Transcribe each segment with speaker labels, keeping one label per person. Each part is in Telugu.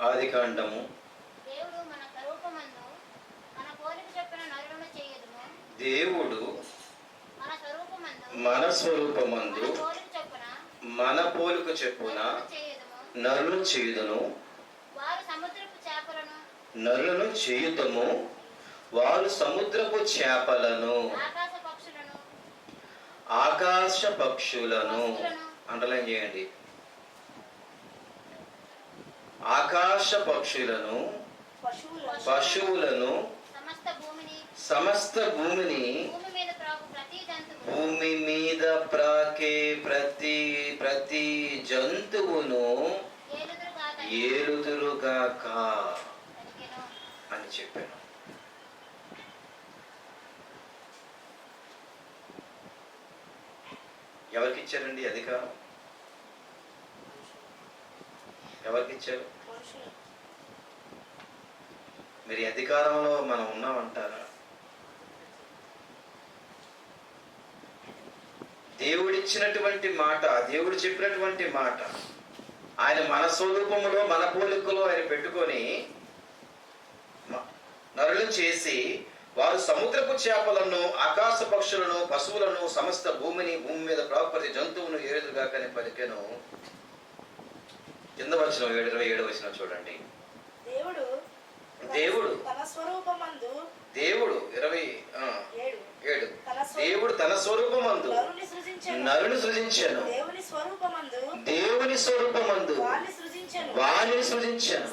Speaker 1: ఆదికాండము.
Speaker 2: దేవుడు మన స్వరూపమందు మన పోలిక చొప్పున నరులను చేయుదుము.
Speaker 1: దేవుడు
Speaker 2: మన స్వరూపమందు
Speaker 1: మన స్వరూపమందు
Speaker 2: మన పోలిక చొప్పున
Speaker 1: మన పోలిక చెప్పున
Speaker 2: నరులను చేయుదుము.
Speaker 1: నరులను చేయుదును.
Speaker 2: వారు సముద్రపు చేపలను
Speaker 1: నరులను చేయుతము. వారు సముద్రపు చేపలను
Speaker 2: ఆకాశ పక్షులను
Speaker 1: ఆకాశ పక్షులను
Speaker 2: పశువులను
Speaker 1: అండర్లైన్ చేయండి. ఆకాశ పక్షులను పశువులను
Speaker 2: సమస్త భూమిని
Speaker 1: భూమి
Speaker 2: మీద ప్రాకు ప్రతి జంతువు
Speaker 1: భూమి మీద ప్రాకే ప్రతి జంతువును ఏలుదురుగాక అని చెప్పాను. ఎవరికి ఇచ్చారండి అధికారం? ఎవరికి ఇచ్చారు? మీరు అధికారంలో మనం ఉన్నామంటారా? దేవుడిచ్చినటువంటి మాట, దేవుడు చెప్పినటువంటి మాట, ఆయన మన స్వరూపములో మన పోలికలో ఆయన పెట్టుకొని నరులను చేసి వారు సముద్రపు చేపలను ఆకాశ పక్షులను పశువులను సమస్త భూమిని భూమి మీద ప్రాపతి జంతువును ఏడుగాకని పలికెను. కింద వచ్చిన 27 వచ్చిన చూడండి.
Speaker 2: దేవుడు
Speaker 1: దేవుడు
Speaker 2: తన స్వరూపమందు
Speaker 1: దేవుడు 27 దేవుడు తన స్వరూపమందు నరుని సృజించెను. దేవుని స్వరూపమందు వారిని సృజించెను.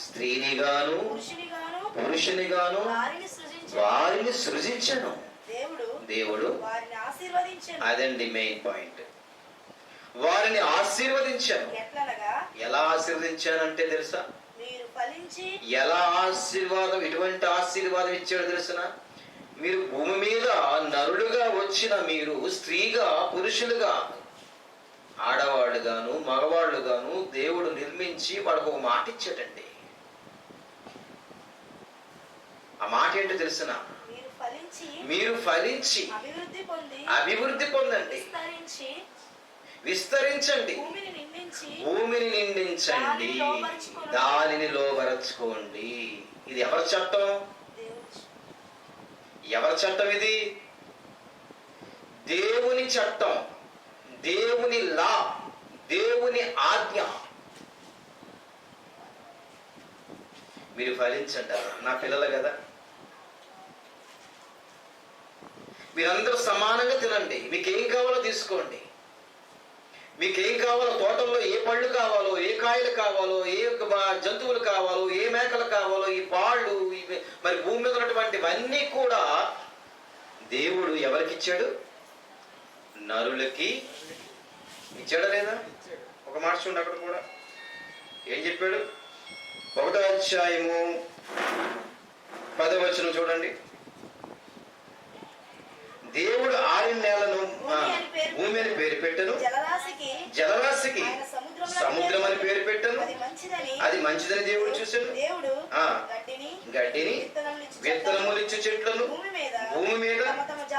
Speaker 1: స్త్రీని గాను పురుషుని గాను వారిని సృజించెను. దేవుడు అదండి మెయిన్ పాయింట్. వారిని ఆశీర్వదించాను. ఎలా ఆశీర్వదించానంటే తెలుసా? ఎలా ఆశీర్వాదం, ఎటువంటి ఆశీర్వాదం ఇచ్చాడో తెలుసునా? మీరు భూమి మీద నరులుగా వచ్చిన మీరు స్త్రీగా పురుషులుగా ఆడవాళ్ళుగాను మగవాళ్ళుగాను దేవుడు నిర్మించి వాళ్ళకు ఒక మాట ఇచ్చాడండి. ఆ మాట ఏంటో తెలుసునా? మీరు ఫలించి అభివృద్ధి పొందండి, విస్తరించండి, భూమిని నిండించండి, దానిని లోబరచుకోండి. ఇది ఎవరి చట్టం? ఎవరి చట్టం ఇది? దేవుని చట్టం, దేవుని లా, దేవుని ఆజ్ఞ. మీరు ఫలించంటారా? నా పిల్లలు కదా, మీరందరూ సమానంగా తినండి. మీకేం కావాలో తీసుకోండి. మీకేం కావాలో, తోటల్లో ఏ పళ్ళు కావాలో, ఏ కాయలు కావాలో, ఏ జంతువులు కావాలో, ఏ మేకలు కావాలో, ఈ పాళ్ళు, మరి భూమి మీద ఉన్నటువంటివన్నీ కూడా దేవుడు ఎవరికి ఇచ్చాడు? నరులకి ఇచ్చాడా లేదా? ఒక మాట చూడండి, అక్కడ కూడా ఏం చెప్పాడు? 1వ అధ్యాయము 10వ వచనం చూడండి. దేవుడు ఆరిన నేలను భూమి అని పేరు పెట్టను, జలరాశికి సముద్రం అని పేరు పెట్టను. అది మంచిదని దేవుడు చూశాడు. గడ్డిని విత్తనములిచ్చు చెట్లను భూమి మీద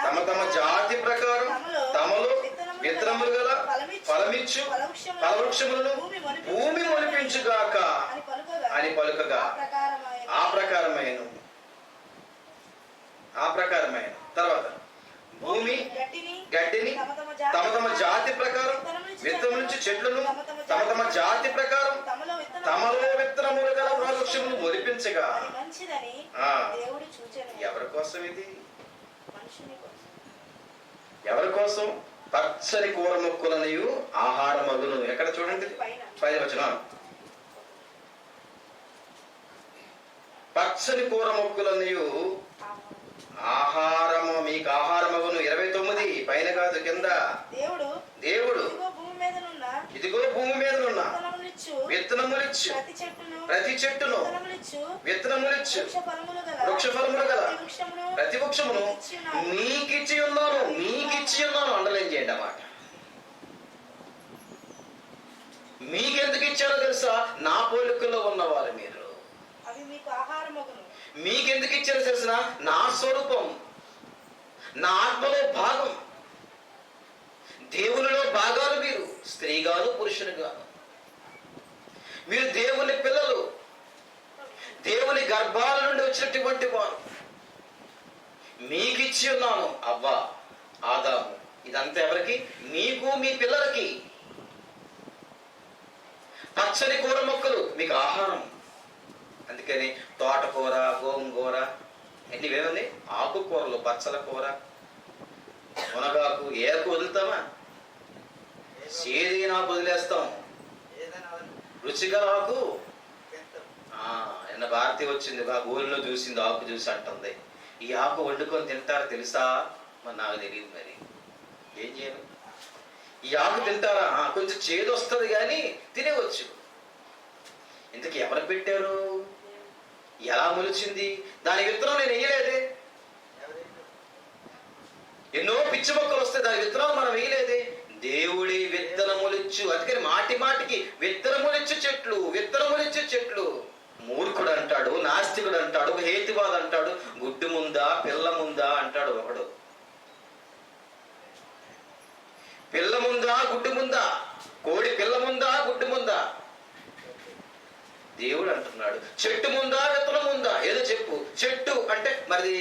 Speaker 1: తమ తమ జాతి ప్రకారం తమలో విత్తనములు గల ఫలమిచ్చు ఫలవృక్షములను భూమి మొలిపించుగాక అని పలుకగా ఆ ప్రకారమైన తర్వాత భూమి గడ్డిని తమ తమ జాతి ప్రకారం విత్తనములిచ్చు చెట్లను తమ తమ జాతి ప్రకారం తమలో విత్తనములు గల వృక్షములు మొలిపించగా. ఎవరి కోసం ఇది? ఎవరి కోసం? పచ్చని కూర మొక్కలనియు ఆహార మగును. ఎక్కడ చూడండి, 5వ వచనం. పచ్చని కూర మొక్కలనియు ఆహారము, మీకు ఆహారమగును. 29 పైన కాదు, కింద. దేవుడు ఇదిగో భూమి మీదనున్న విత్తనములిచ్చు ప్రతి చెట్టును విత్తనములిచ్చు వృక్ష ఫలములు గల ప్రతి వృక్షమును మీకిచ్చి ఉన్నాను. అండర్లైన్ చేయండి ఆ మాట. మీకెందుకు ఇచ్చారో తెలుసా? నా పోలికలో ఉన్నవారు మీరు. మీకెందుకు ఇచ్చారో తెలుసిన? నా స్వరూపం, నా ఆత్మలో భాగం, దేవునిలో భాగాలు మీరు, స్త్రీగాను పురుషునిగాను. మీరు దేవుని పిల్లలు, దేవుని గర్భాల నుండి వచ్చినటువంటి వారు. మీకిచ్చి ఉన్నాను అవ్వ, ఆదాము. ఇదంతా ఎవరికి? మీకు, మీ పిల్లలకి. పచ్చని కూర మొక్కలు మీకు ఆహారం. అందుకని తోటకూర, గోంగూర, ఇవేముంది, ఆకుకూరలు, బచ్చల కూర, మునగాకు. ఏకు వదులుతామా? సేదైనా వదిలేస్తాం. రుచిగల ఆకు. నిన్న భారతి వచ్చింది, ఆ గోలిలో చూసింది, ఆకు చూసి అంటుంది, ఈ ఆకు వండుకొని తింటారు తెలుసా? మరి నాకు తెలియదు. మరి ఏం చేయను? ఈ ఆకు తింటారా? కొంచెం చేదు వస్తుంది కానీ తినేవచ్చు. ఇంతకీ ఎవరు పెట్టారు? ఎలా మొలిచింది? దాని విత్తనం నేను వేయలేదే. ఎన్నో పిచ్చి మొక్కలు వస్తే దాని విత్తనాలు మనం వేయలేదే. దేవుడి విత్తనములిచ్చు. అందుకని మాటి మాటికి విత్తనములిచ్చు చెట్లు, విత్తనములిచ్చు చెట్లు. మూర్ఖుడు అంటాడు, నాస్తికుడు అంటాడు, హేతువాద అంటాడు, గుడ్డు ముందా పిల్ల ముందా అంటాడు ఒకడు. పిల్ల ముందా గుడ్డు ముందా? కోడి పిల్ల ముందా గుడ్డు ముందా? దేవుడు అంటున్నాడు చెట్టు ముందా విత్తనం ముందా? ఏదో చెప్పు. చెట్టు అంటే మరి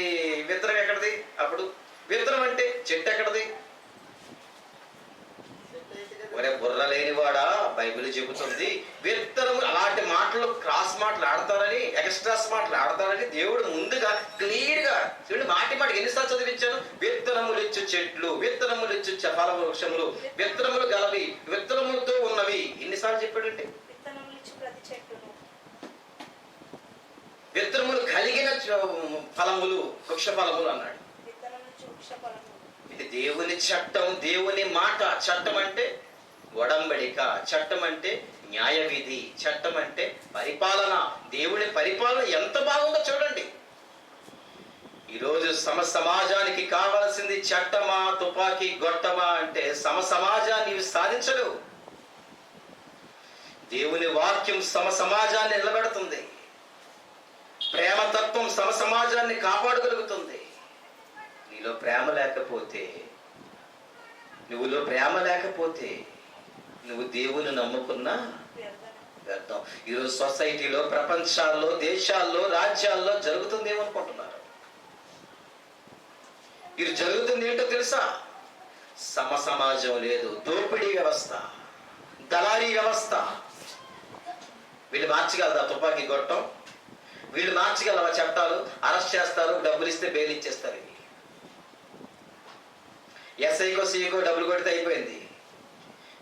Speaker 1: విత్తనం ఎక్కడది? అప్పుడు విత్తనం అంటే చెట్టు ఎక్కడది? ఒరే బుర్ర లేనివాడా, బైబిల్ చెబుతుంది విత్తనము. అలాంటి మాటలు, క్రాస్ మాటలు ఆడతారని, ఎక్స్ట్రాస్ మాటలు ఆడతారని దేవుడు ముందుగా క్లియర్ గా చూడండి. మాటి మాటికి ఎన్నిసార్లు చదివించాను? విత్తనములు ఇచ్చు చెట్లు, విత్తనములు ఇచ్చు ఫల వృక్షములు, విత్తనములు గలవి, విత్తనములతో ఉన్నవి. ఎన్నిసార్లు చెప్పాడంటే? విత్తనములు కలిగిన ఫలములు, వృక్ష ఫలములు అన్నాడు. ఇది దేవుని చట్టం, దేవుని మాట. చట్టం అంటే ఒడంబడిక, చట్టం అంటే న్యాయ విధి, చట్టం అంటే పరిపాలన. దేవుని పరిపాలన ఎంత బాగుందో చూడండి. ఈరోజు సమాజానికి కావలసింది చట్టమా, తుపాకీ గొట్టమా అంటే సమాజాన్ని సాధించలేవు. దేవుని వాక్యం సమాజాన్ని నిలబెడుతుంది. ప్రేమతత్వం సమాజాన్ని కాపాడగలుగుతుంది. నీలో ప్రేమ లేకపోతే, నువ్వులో ప్రేమ లేకపోతే నువ్వు దేవుని నమ్ముకున్నా వ్యర్థం. ఈరోజు సొసైటీలో, ప్రపంచాల్లో, దేశాల్లో, రాజ్యాల్లో జరుగుతుంది ఏమనుకుంటున్నారు? ఇది జరుగుతుంది ఏంటో తెలుసా? సమాజం లేదు, దోపిడీ వ్యవస్థ, దళారీ వ్యవస్థ. వీళ్ళు మార్చగలరా తుపాకీ గొట్టం? వీళ్ళు మార్చగలవా చట్టాలు? అరెస్ట్ చేస్తారు, డబ్బులు ఇస్తే బెయిల్ ఇచ్చేస్తారు. ఎస్ఐకో సిఐకో డబ్బులు కొడితే అయిపోయింది.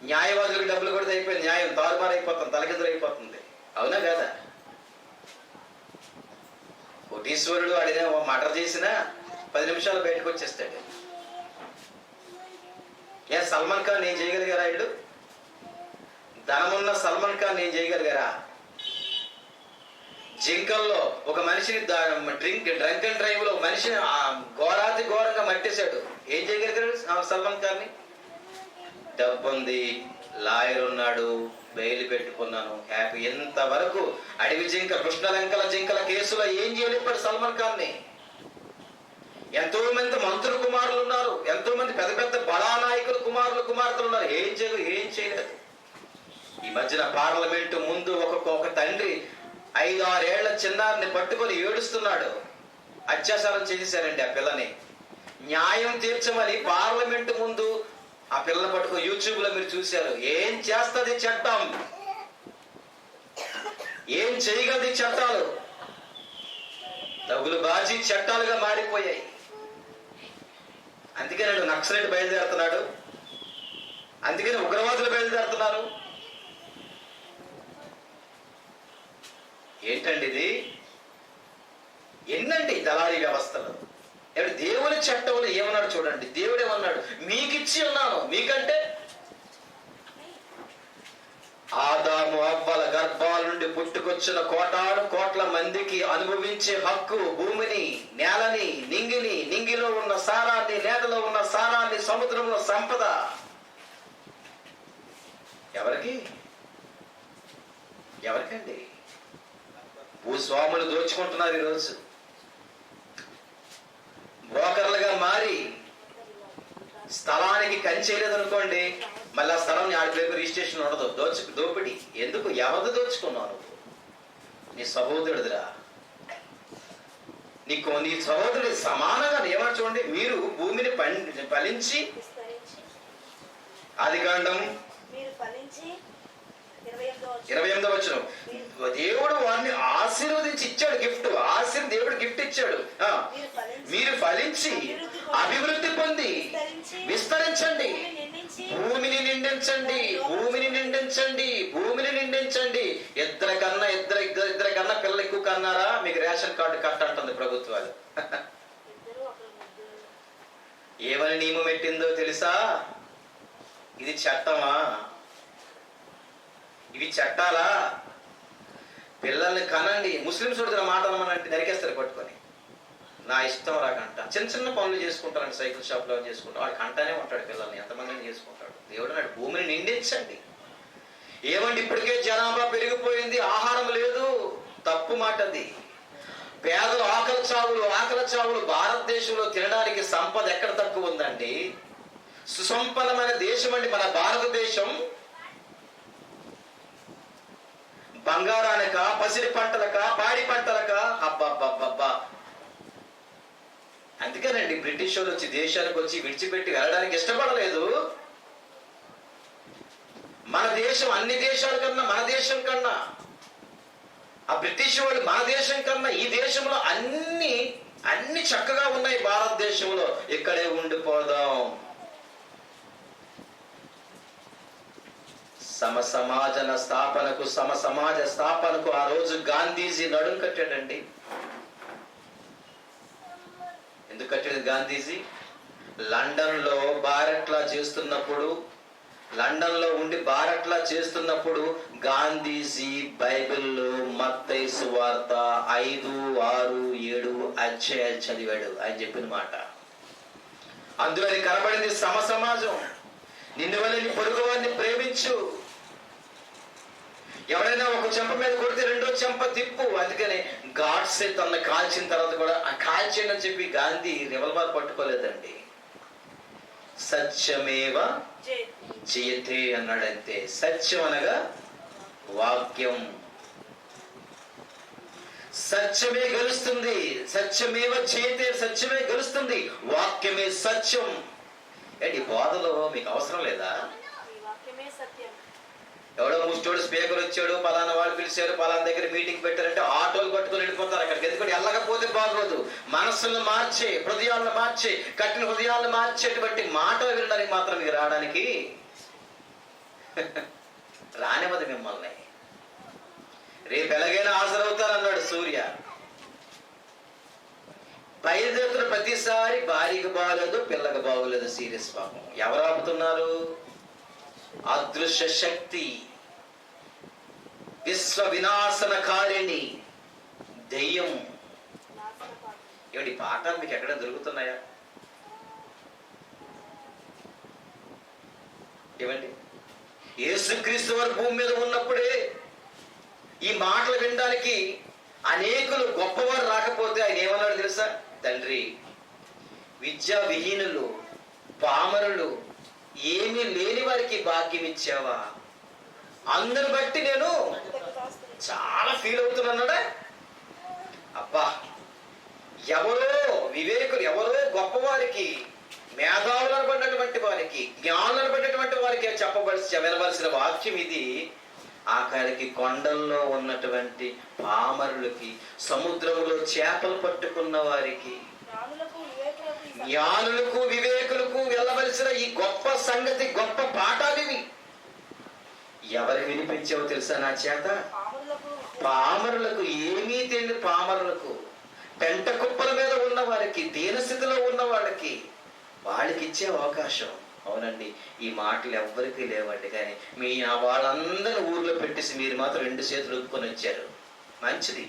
Speaker 1: న్యాయవాదులకు డబ్బులు కొడితే అయిపోయింది. న్యాయం తారుమారు అయిపోతుంది, తలకిందులు అయిపోతుంది. అవునా కదా? కోటీశ్వరుడు అడిగిన మర్డర్ చేసినా 10 నిమిషాలు బయటకు వచ్చేస్తాడు. సల్మాన్ ఖాన్ ఏం చేయగలిగారా? వీళ్ళు ధనమున్న సల్మాన్ ఖాన్ ఏం చేయగలిగారా? జింకల్లో ఒక మనిషిని డ్రంక్ అండ్ డ్రైవ్ లో మనిషిని ఘోరాతి ఘోరంగా మట్టేశాడు. ఏం చేయగలిగాడు సల్మాన్ ఖాన్ ని? డబ్బు ఉంది, లాయర్ ఉన్నాడు, బెయిల్ పెట్టుకున్నాను, హ్యాపీ. ఎంతవరకు అడవి జింక, కృష్ణలంకల జింకల కేసులో ఏం చేయలేపాడు సల్మాన్ ఖాన్ ని? ఎంతో మంది మంత్రుల కుమారులు ఉన్నారు, ఎంతో మంది పెద్ద పెద్ద బడా నాయకుల కుమార్తెలు ఉన్నారు. ఏం చేయలేదు. ఈ మధ్యన పార్లమెంటు ముందు ఒక తండ్రి 5-6 ఏళ్ల చిన్నారిని పట్టుకొని ఏడుస్తున్నాడు. అత్యాచారం చేసేశారండి ఆ పిల్లని. న్యాయం తీర్చమని పార్లమెంటు ముందు ఆ పిల్లని పట్టుకొని, యూట్యూబ్ లో మీరు చూశారు. ఏం చేస్తుంది చట్టం? ఏం చేయగలది చట్టాలు? డబ్బులు బాజీ చట్టాలుగా మారిపోయాయి. అందుకని నక్సలైట్ బయలుదేరుతున్నాడు, అందుకని ఉగ్రవాదులు బయలుదేరుతున్నారు. ఏంటండి ఇది? ఎన్నండి దళారీ వ్యవస్థలు? దేవుని చట్టంలో ఏమన్నాడు చూడండి. దేవుడు ఏమన్నాడు? మీకిచ్చి ఉన్నాను. మీకంటే ఆదాము అవ్వల గర్భాల నుండి పుట్టుకొచ్చిన కోటాను కోట్ల మందికి అనుభవించే హక్కు, భూమిని, నేలని, నింగిని, నింగిలో ఉన్న సారాన్ని, నేలలో ఉన్న సారాన్ని, సముద్రంలో సంపద ఎవరికండి? భూస్వాములు దోచుకుంటున్నారు. ఈరోజు బ్రోకర్లుగా మారి స్థలానికి కంచేయలేదు అనుకోండి, మళ్ళీ ఆ స్థలం ఆడి పేరు రిజిస్ట్రేషన్ ఉండదు. దోపిడి. ఎందుకు? ఎవరిది దోచుకున్నావు నువ్వు? నీ సహోదరుడిరా. నీ సహోదరుడి సమానంగా ఏమని చూడండి, మీరు భూమిని ఫలించి, ఆదికాండం 28వ వచనం, దేవుడు వారిని ఆశీర్వదించి ఇచ్చాడు గిఫ్ట్. దేవుడు గిఫ్ట్ ఇచ్చాడు. మీరు ఫలించి అభివృద్ధి పొంది విస్తరించండి, భూమిని నిండించండి, భూమిని నిండించండి, భూమిని నిండించండి. ఇద్దరి కన్నా పిల్లలు ఎక్కువ కన్నారా? మీకు రేషన్ కార్డు కట్ట అంటుంది ప్రభుత్వాలు. ఏమని నియమం పెట్టిందో తెలుసా? ఇది చట్టమా? ఇవి చట్టాలా? పిల్లల్ని కనండి. ముస్లింస్ ఉడిన మాట అనమనంటే నరికేస్తారు పట్టుకొని. నా ఇష్టం రాకంట. చిన్న చిన్న పనులు చేసుకుంటారండి, సైకిల్ షాప్లో చేసుకుంటాం. వాడికి అంటానే ఉంటాడు పిల్లల్ని, ఎంతమందిని చేసుకుంటాడు. దేవుడు నాడు భూమిని నిండించండి. ఏమండి, ఇప్పటికే జనాభా పెరిగిపోయింది, ఆహారం లేదు. తప్పు మాట అది. పేదలు ఆకలి చావులు. భారతదేశంలో తినడానికి సంపద ఎక్కడ తక్కువ ఉందండి? సుసంపన్నమైన దేశం అండి మన భారతదేశం. బంగారానిక, పసిడి పంటలక, పాడి పంటలక, అబ్బా. అందుకేనండి బ్రిటిష్ వాళ్ళు వచ్చి దేశానికి వచ్చి విడిచిపెట్టి వెళ్ళడానికి ఇష్టపడలేదు. మన దేశం అన్ని దేశాల కన్నా, మన దేశం కన్నా, ఆ బ్రిటిష్ వాళ్ళు మన దేశం కన్నా ఈ దేశంలో అన్ని చక్కగా ఉన్నాయి. భారతదేశంలో ఇక్కడే ఉండిపోదాం. సమాజ స్థాపనకు ఆ రోజు గాంధీజీ నడుం కట్టాడండి. ఎందుకు కట్టాడు గాంధీజీ? లండన్లో ఉండి బారట్లా చేస్తున్నప్పుడు గాంధీజీ బైబిల్లో మత్తయి సువార్త 5, 6, 7 అధ్యాయాలు చదివాడు. ఆయన చెప్పిన మాట అందులో కనబడింది సమాజం. నిన్ను వల్ల నీ పొరుగు వారిని ప్రేమించు. ఎవరైనా ఒక చెంప మీద కొడితే రెండో చెంప తిప్పు. అందుకని గాడ్సే తన కాల్చిన తర్వాత కూడా ఆ కాల్చేయండి అని చెప్పి గాంధీ రివల్వర్ పట్టుకోలేదండి. సత్యమేవ జయతే అన్నాడంతే. సత్యం అనగా వాక్యం. సత్యమే గెలుస్తుంది. సత్యమేవ జయతే, సత్యమే గెలుస్తుంది. వాక్యమే సత్యం. ఏంటి బోధలో మీకు అవసరం లేదా? ఎవడో ముష్టోడు స్పీకర్ వచ్చాడు, పలానా వాళ్ళు పిలిచారు, పలానా దగ్గర మీటింగ్ పెట్టారంటే ఆటోలు కట్టుకుని వెళ్ళిపోతారు అక్కడికి. ఎందుకంటే వెళ్ళకపోతే బాగోదు. మనస్సులను మార్చే, హృదయాలను మార్చే, కట్టిన హృదయాలను మార్చేటువంటి మాటలు వినడానికి మాత్రం మీకు రావడానికి రానివ్వదు మిమ్మల్ని. రేపు ఎలాగైనా హాజరవుతారన్నాడు సూర్య. బయలుదేరుతున్న ప్రతిసారి భార్యకు బాగలేదు, పిల్లకి బాగోలేదు. సీరియస్ పాపం. ఎవరు ఆపుతున్నారు? అదృశ్య శక్తి, విశ్వ వినాశనకారిణి దెయ్యం. ఏమిటి పాఠాలు మీకు ఎక్కడ దొరుకుతున్నాయా? ఏమండి, యేసుక్రీస్తు వారు భూమి మీద ఉన్నప్పుడే ఈ మాటలు వినడానికి అనేకులు గొప్పవారు రాకపోతే ఆయన ఏమన్నాడు తెలుసా? తండ్రి, విద్యా విహీనులు, పామరులు, ఏమీ లేని వారికి భాగ్యం ఇచ్చావా? అందరిని బట్టి నేను చాలా ఫీల్ అవుతున్నాడా? అబ్బా, ఎవరో వివేకులు, ఎవరో గొప్పవారికి, మేధావులు అనబడినటువంటి వారికి, జ్ఞానులు అనబడినటువంటి వారికి వినవలసిన వాక్యం ఇది. ఆఖరికి కొండల్లో ఉన్నటువంటి పామరులకి, సముద్రంలో చేపలు పట్టుకున్న వారికి, జ్ఞానులకు, వివేకులకు వెళ్ళవలసిన ఈ గొప్ప సంగతి, గొప్ప పాఠాలివి. ఎవరు వినిపించావో తెలుసా నా చేత? పామరులకు. ఏమీ తెలియని పామరులకు, పెంట కుప్పల మీద ఉన్న వారికి, దీనస్థితిలో ఉన్న వాళ్ళకి, వాళ్ళకి ఇచ్చే అవకాశం. అవునండి, ఈ మాటలు ఎవ్వరికీ లేవండి. కానీ మీ వాళ్ళందరూ ఊర్లో పెట్టేసి మీరు మాత్రం 2 చేతులు ఒప్పుకొని వచ్చారు. మంచిది.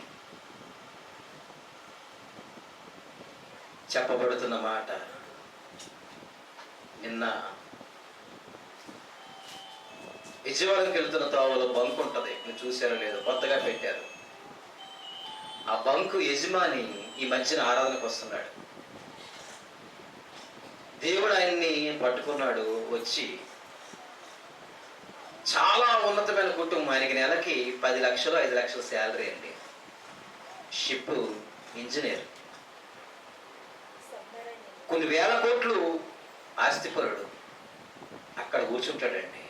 Speaker 1: చెప్పబడుతున్న మాట, నిన్న విజయవాడకి వెళ్తున్న త్రోవలో బంక్ ఉంటుంది, మీరు చూసారో లేదో, కొత్తగా పెట్టారు. ఆ బంకు యజమాని ఈ మధ్యన ఆరాధనకు వస్తున్నాడు. దేవుడు ఆయన్ని పట్టుకున్నాడు. వచ్చి చాలా ఉన్నతమైన కుటుంబం, ఆయనకి నెలకి 10 లక్షలు 5 లక్షల శాలరీ అండి. షిప్ ఇంజనీర్, కొన్ని వేల కోట్లు ఆస్తిపరుడు. అక్కడ కూర్చుంటాడండి.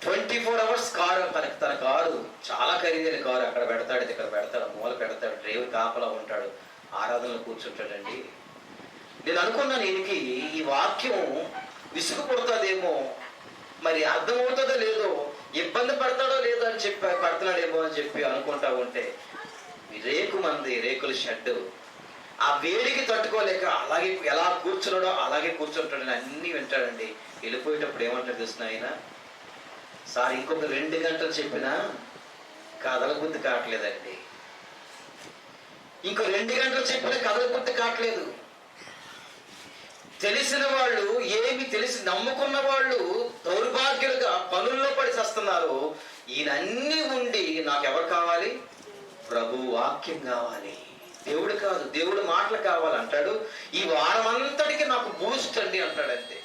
Speaker 1: 24 అవర్స్ కారు, తన కారు చాలా ఖరీదైన కారు అక్కడ పెడతాడు, ఇక్కడ పెడతాడు, మూల పెడతాడు, డ్రైవర్ కాపలా ఉంటాడు, ఆరాధనలో కూర్చుంటాడండి. నేను అనుకున్నాను, ఈయనకి ఈ వాక్యం విసుగు పుడతాదేమో, మరి అర్థమవుతుందో లేదో, ఇబ్బంది పడతాడో లేదో అని చెప్పి పడుతున్నాడేమో అని చెప్పి అనుకుంటా ఉంటే, రేకుల షెడ్, ఆ వేడికి తట్టుకోలేక అలాగే ఎలా కూర్చున్నాడో అలాగే కూర్చుంటాడని అన్నీ వింటాడండి. వెళ్ళిపోయేటప్పుడు ఏమంటాడు తెలిసిన ఆయన, సార్ ఇంకొక 2 గంటలు చెప్పినా కథల బుద్ధి కావట్లేదండి, ఇంకో 2 గంటలు చెప్పినా కథల బుద్ధి కావట్లేదు. తెలిసిన వాళ్ళు, ఏమి తెలిసి నమ్ముకున్న వాళ్ళు దౌర్భాగ్యులుగా పనుల్లో పడి చేస్తున్నారు. ఈయన అన్నీ ఉండి నాకెవరు కావాలి? ప్రభు వాక్యం కావాలి, దేవుడు కాదు, దేవుడు మాటలు కావాలంటాడు. ఈ వారం అంతటికి నాకు బూస్ట్ అండి అంటాడు. అంతే,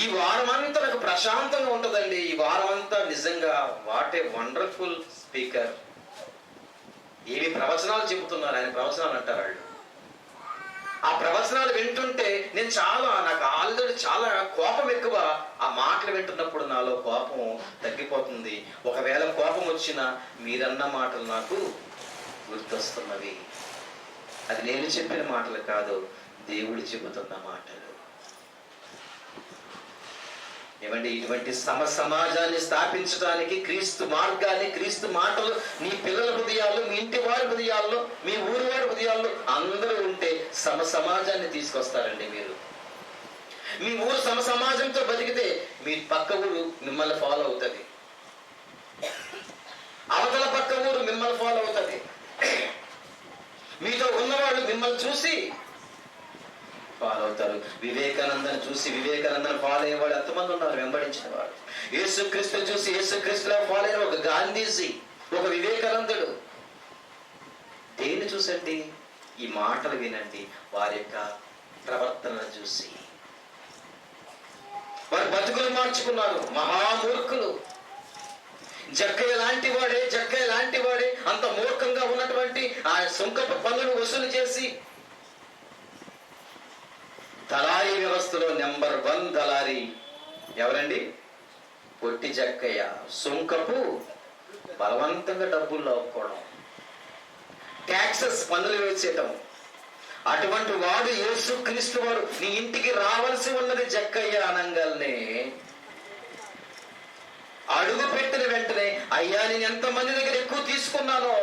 Speaker 1: ఈ వారం అంతా నాకు ప్రశాంతంగా ఉంటుందండి. ఈ వారం అంతా నిజంగా వాట్ ఏ వండర్ఫుల్ స్పీకర్. ఏమి ప్రవచనాలు చెబుతున్నారు, ఆయన ప్రవచనాలు అంటారు వాళ్ళు. ఆ ప్రవచనాలు వింటుంటే నాకు ఆల్రెడీ చాలా కోపం ఎక్కువ. ఆ మాటలు వింటున్నప్పుడు నాలో కోపం తగ్గిపోతుంది. ఒకవేళ కోపం వచ్చినా మీరన్న మాటలు నాకు గుర్తొస్తున్నవి. అది నేను చెప్పిన మాటలు కాదు, దేవుడు చెబుతున్న మాటలు. ఏమండి, ఇటువంటి సమాజాన్ని స్థాపించడానికి క్రీస్తు మార్గాన్ని, క్రీస్తు మాటలు మీ పిల్లల హృదయాల్లో, మీ ఇంటి వారి హృదయాల్లో, మీ ఊరి వారి హృదయాల్లో అందరూ ఉంటే సమాజాన్ని తీసుకొస్తారండి. మీ ఊరు సమాజంతో బతికితే మీ పక్క ఊరు మిమ్మల్ని ఫాలో అవుతుంది, అవతల పక్క ఊరు మిమ్మల్ని ఫాలో అవుతుంది. మీతో ఉన్నవాళ్ళు మిమ్మల్ని చూసి ఫాలో అవుతారు. వివేకానందను చూసి వివేకానందను ఫాలో అయ్యేవాడు ఎంతమంది ఉన్నారు, వెంబడించిన వాడు. యేసుక్రీస్తుని చూసి యేసుక్రీస్తులా ఫాలో అయిన ఒక గాంధీజీ, ఒక వివేకానందుడు. దేన్ని చూసండి? ఈ మాటలు వినండి. వారి యొక్క ప్రవర్తనను చూసి వారి బతుకులు మార్చుకున్నారు. మహామూర్ఖులు. జక్కయ్య లాంటి వాడే అంత మూర్ఖంగా ఉన్నటువంటి ఆ సుంకపు పన్నులు వసూలు చేసి దళారీ వ్యవస్థలో నెంబర్ 1 దళారీ ఎవరండి? పొట్టి జక్కయ్య. సుంకపు బలవంతంగా డబ్బులు లాక్కోవడం, ట్యాక్సెస్ పన్నులు వేసేయటం. అటువంటి వాడు యేసుక్రీస్తు వారు నీ ఇంటికి రావాల్సి ఉన్నది జక్కయ్య అనంగాల్నే అడుగు పెట్టిన వెంటనే, అయ్యా నేను ఎంతమంది దగ్గర ఎక్కువ తీసుకున్నానో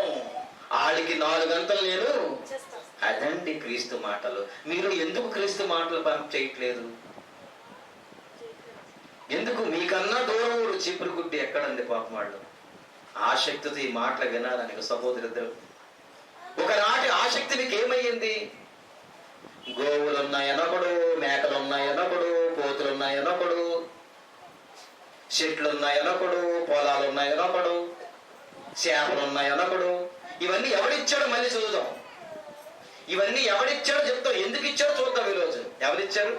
Speaker 1: ఆడికి 4 గంటలు నేను. అదండి క్రీస్తు మాటలు. మీరు ఎందుకు క్రీస్తు మాటలు చేయట్లేదు? ఎందుకు? మీకన్నా దూరం ఊరు చీపురుగుడ్డి ఎక్కడండి పాపం వాళ్ళు. ఆసక్తితో ఈ మాటలు వినాలని సహోదరుద్దరు. ఒకనాటి ఆసక్తి మీకు ఏమయ్యింది? గోవులున్నాయనొకడు, మేకలున్నాయనొకడు, కోతులున్నాయనొకడు, చెట్లున్నాయనొకడు, పొలాలున్నాయనొకడు, చేపలున్నాయనొకడు. ఇవన్నీ ఎవడిచ్చాడో మళ్ళీ చూద్దాం. ఇవన్నీ ఎవడిచ్చాడో చెప్తాం. ఎందుకు ఇచ్చాడో చూద్దాం ఈరోజు. ఎవరిచ్చారు?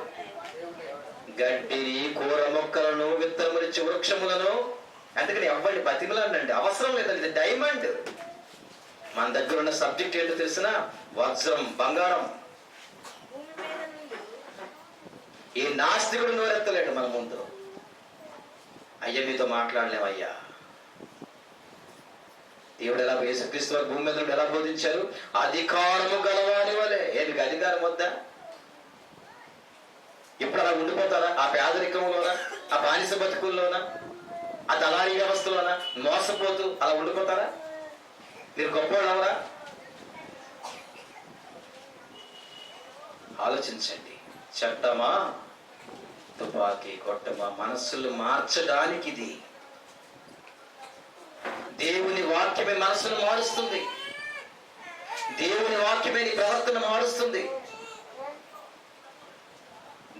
Speaker 1: గడ్డిని, కూర మొక్కలను, విత్తనములిచ్చే వృక్షములను. అందుకని ఎవరిని బతిమలాడండి, అవసరం లేదండి. ఇది డైమండ్. మన దగ్గర ఉన్న సబ్జెక్ట్ ఏంటో తెలిసిన? వజ్రం, బంగారం. ఏ నాస్తికుడు నోరెత్తలేడు మన ముందు. అయ్యా మీతో మాట్లాడలేమయ్యా. దేవుడు ఎలా, యేసుక్రీస్తు వారు భూమి మీద ఎలా బోధించారు? అధికారము గలవాని వలె. మీకు అధికారం వద్దా? ఇప్పుడు అలా ఉండిపోతారా? ఆ పేదరికంలోనా, ఆ బానిస బతుకుల్లోనా, ఆ దళారీ వ్యవస్థలోనా మోసపోతూ అలా ఉండిపోతారా? మీరు గొప్పవాళ్ళు అవరా? ఆలోచించండి. చట్టమా, తుపాకీ కొట్టమా, మనస్సులు మార్చడానికి ఇది. దేవుని వాక్యమే మనసును మారుస్తుంది. దేవుని వాక్యమే నీ ప్రవర్తన మారుస్తుంది.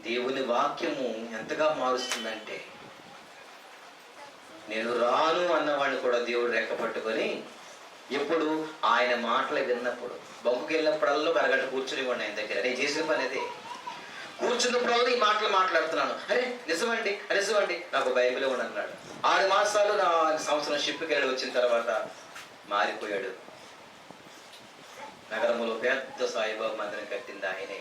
Speaker 1: దేవుని వాక్యము ఎంతగా మారుస్తుందంటే, నేను రాను అన్నవాడిని కూడా దేవుడు రెక్క పట్టుకొని ఎప్పుడు ఆయన మాటలు విన్నప్పుడు. బంకుకి వెళ్ళినప్పుడల్లా అరగంట కూర్చుని ఇవ్వండి ఆయన దగ్గర. నేను చేసిన పని అదే. కూర్చున్నప్పుడల్లా ఈ మాటలు మాట్లాడుతున్నాను. అరే నిజమండి నిజమండి, నాకు బైబిల్ ఇవ్వండి అన్నాడు. 6 మాసాలు నా సంవత్సరం షిప్కి వెళ్ళి వచ్చిన తర్వాత మారిపోయాడు. నగరంలో పెద్ద సాయిబాబా మందిరం కట్టింది ఆయనే,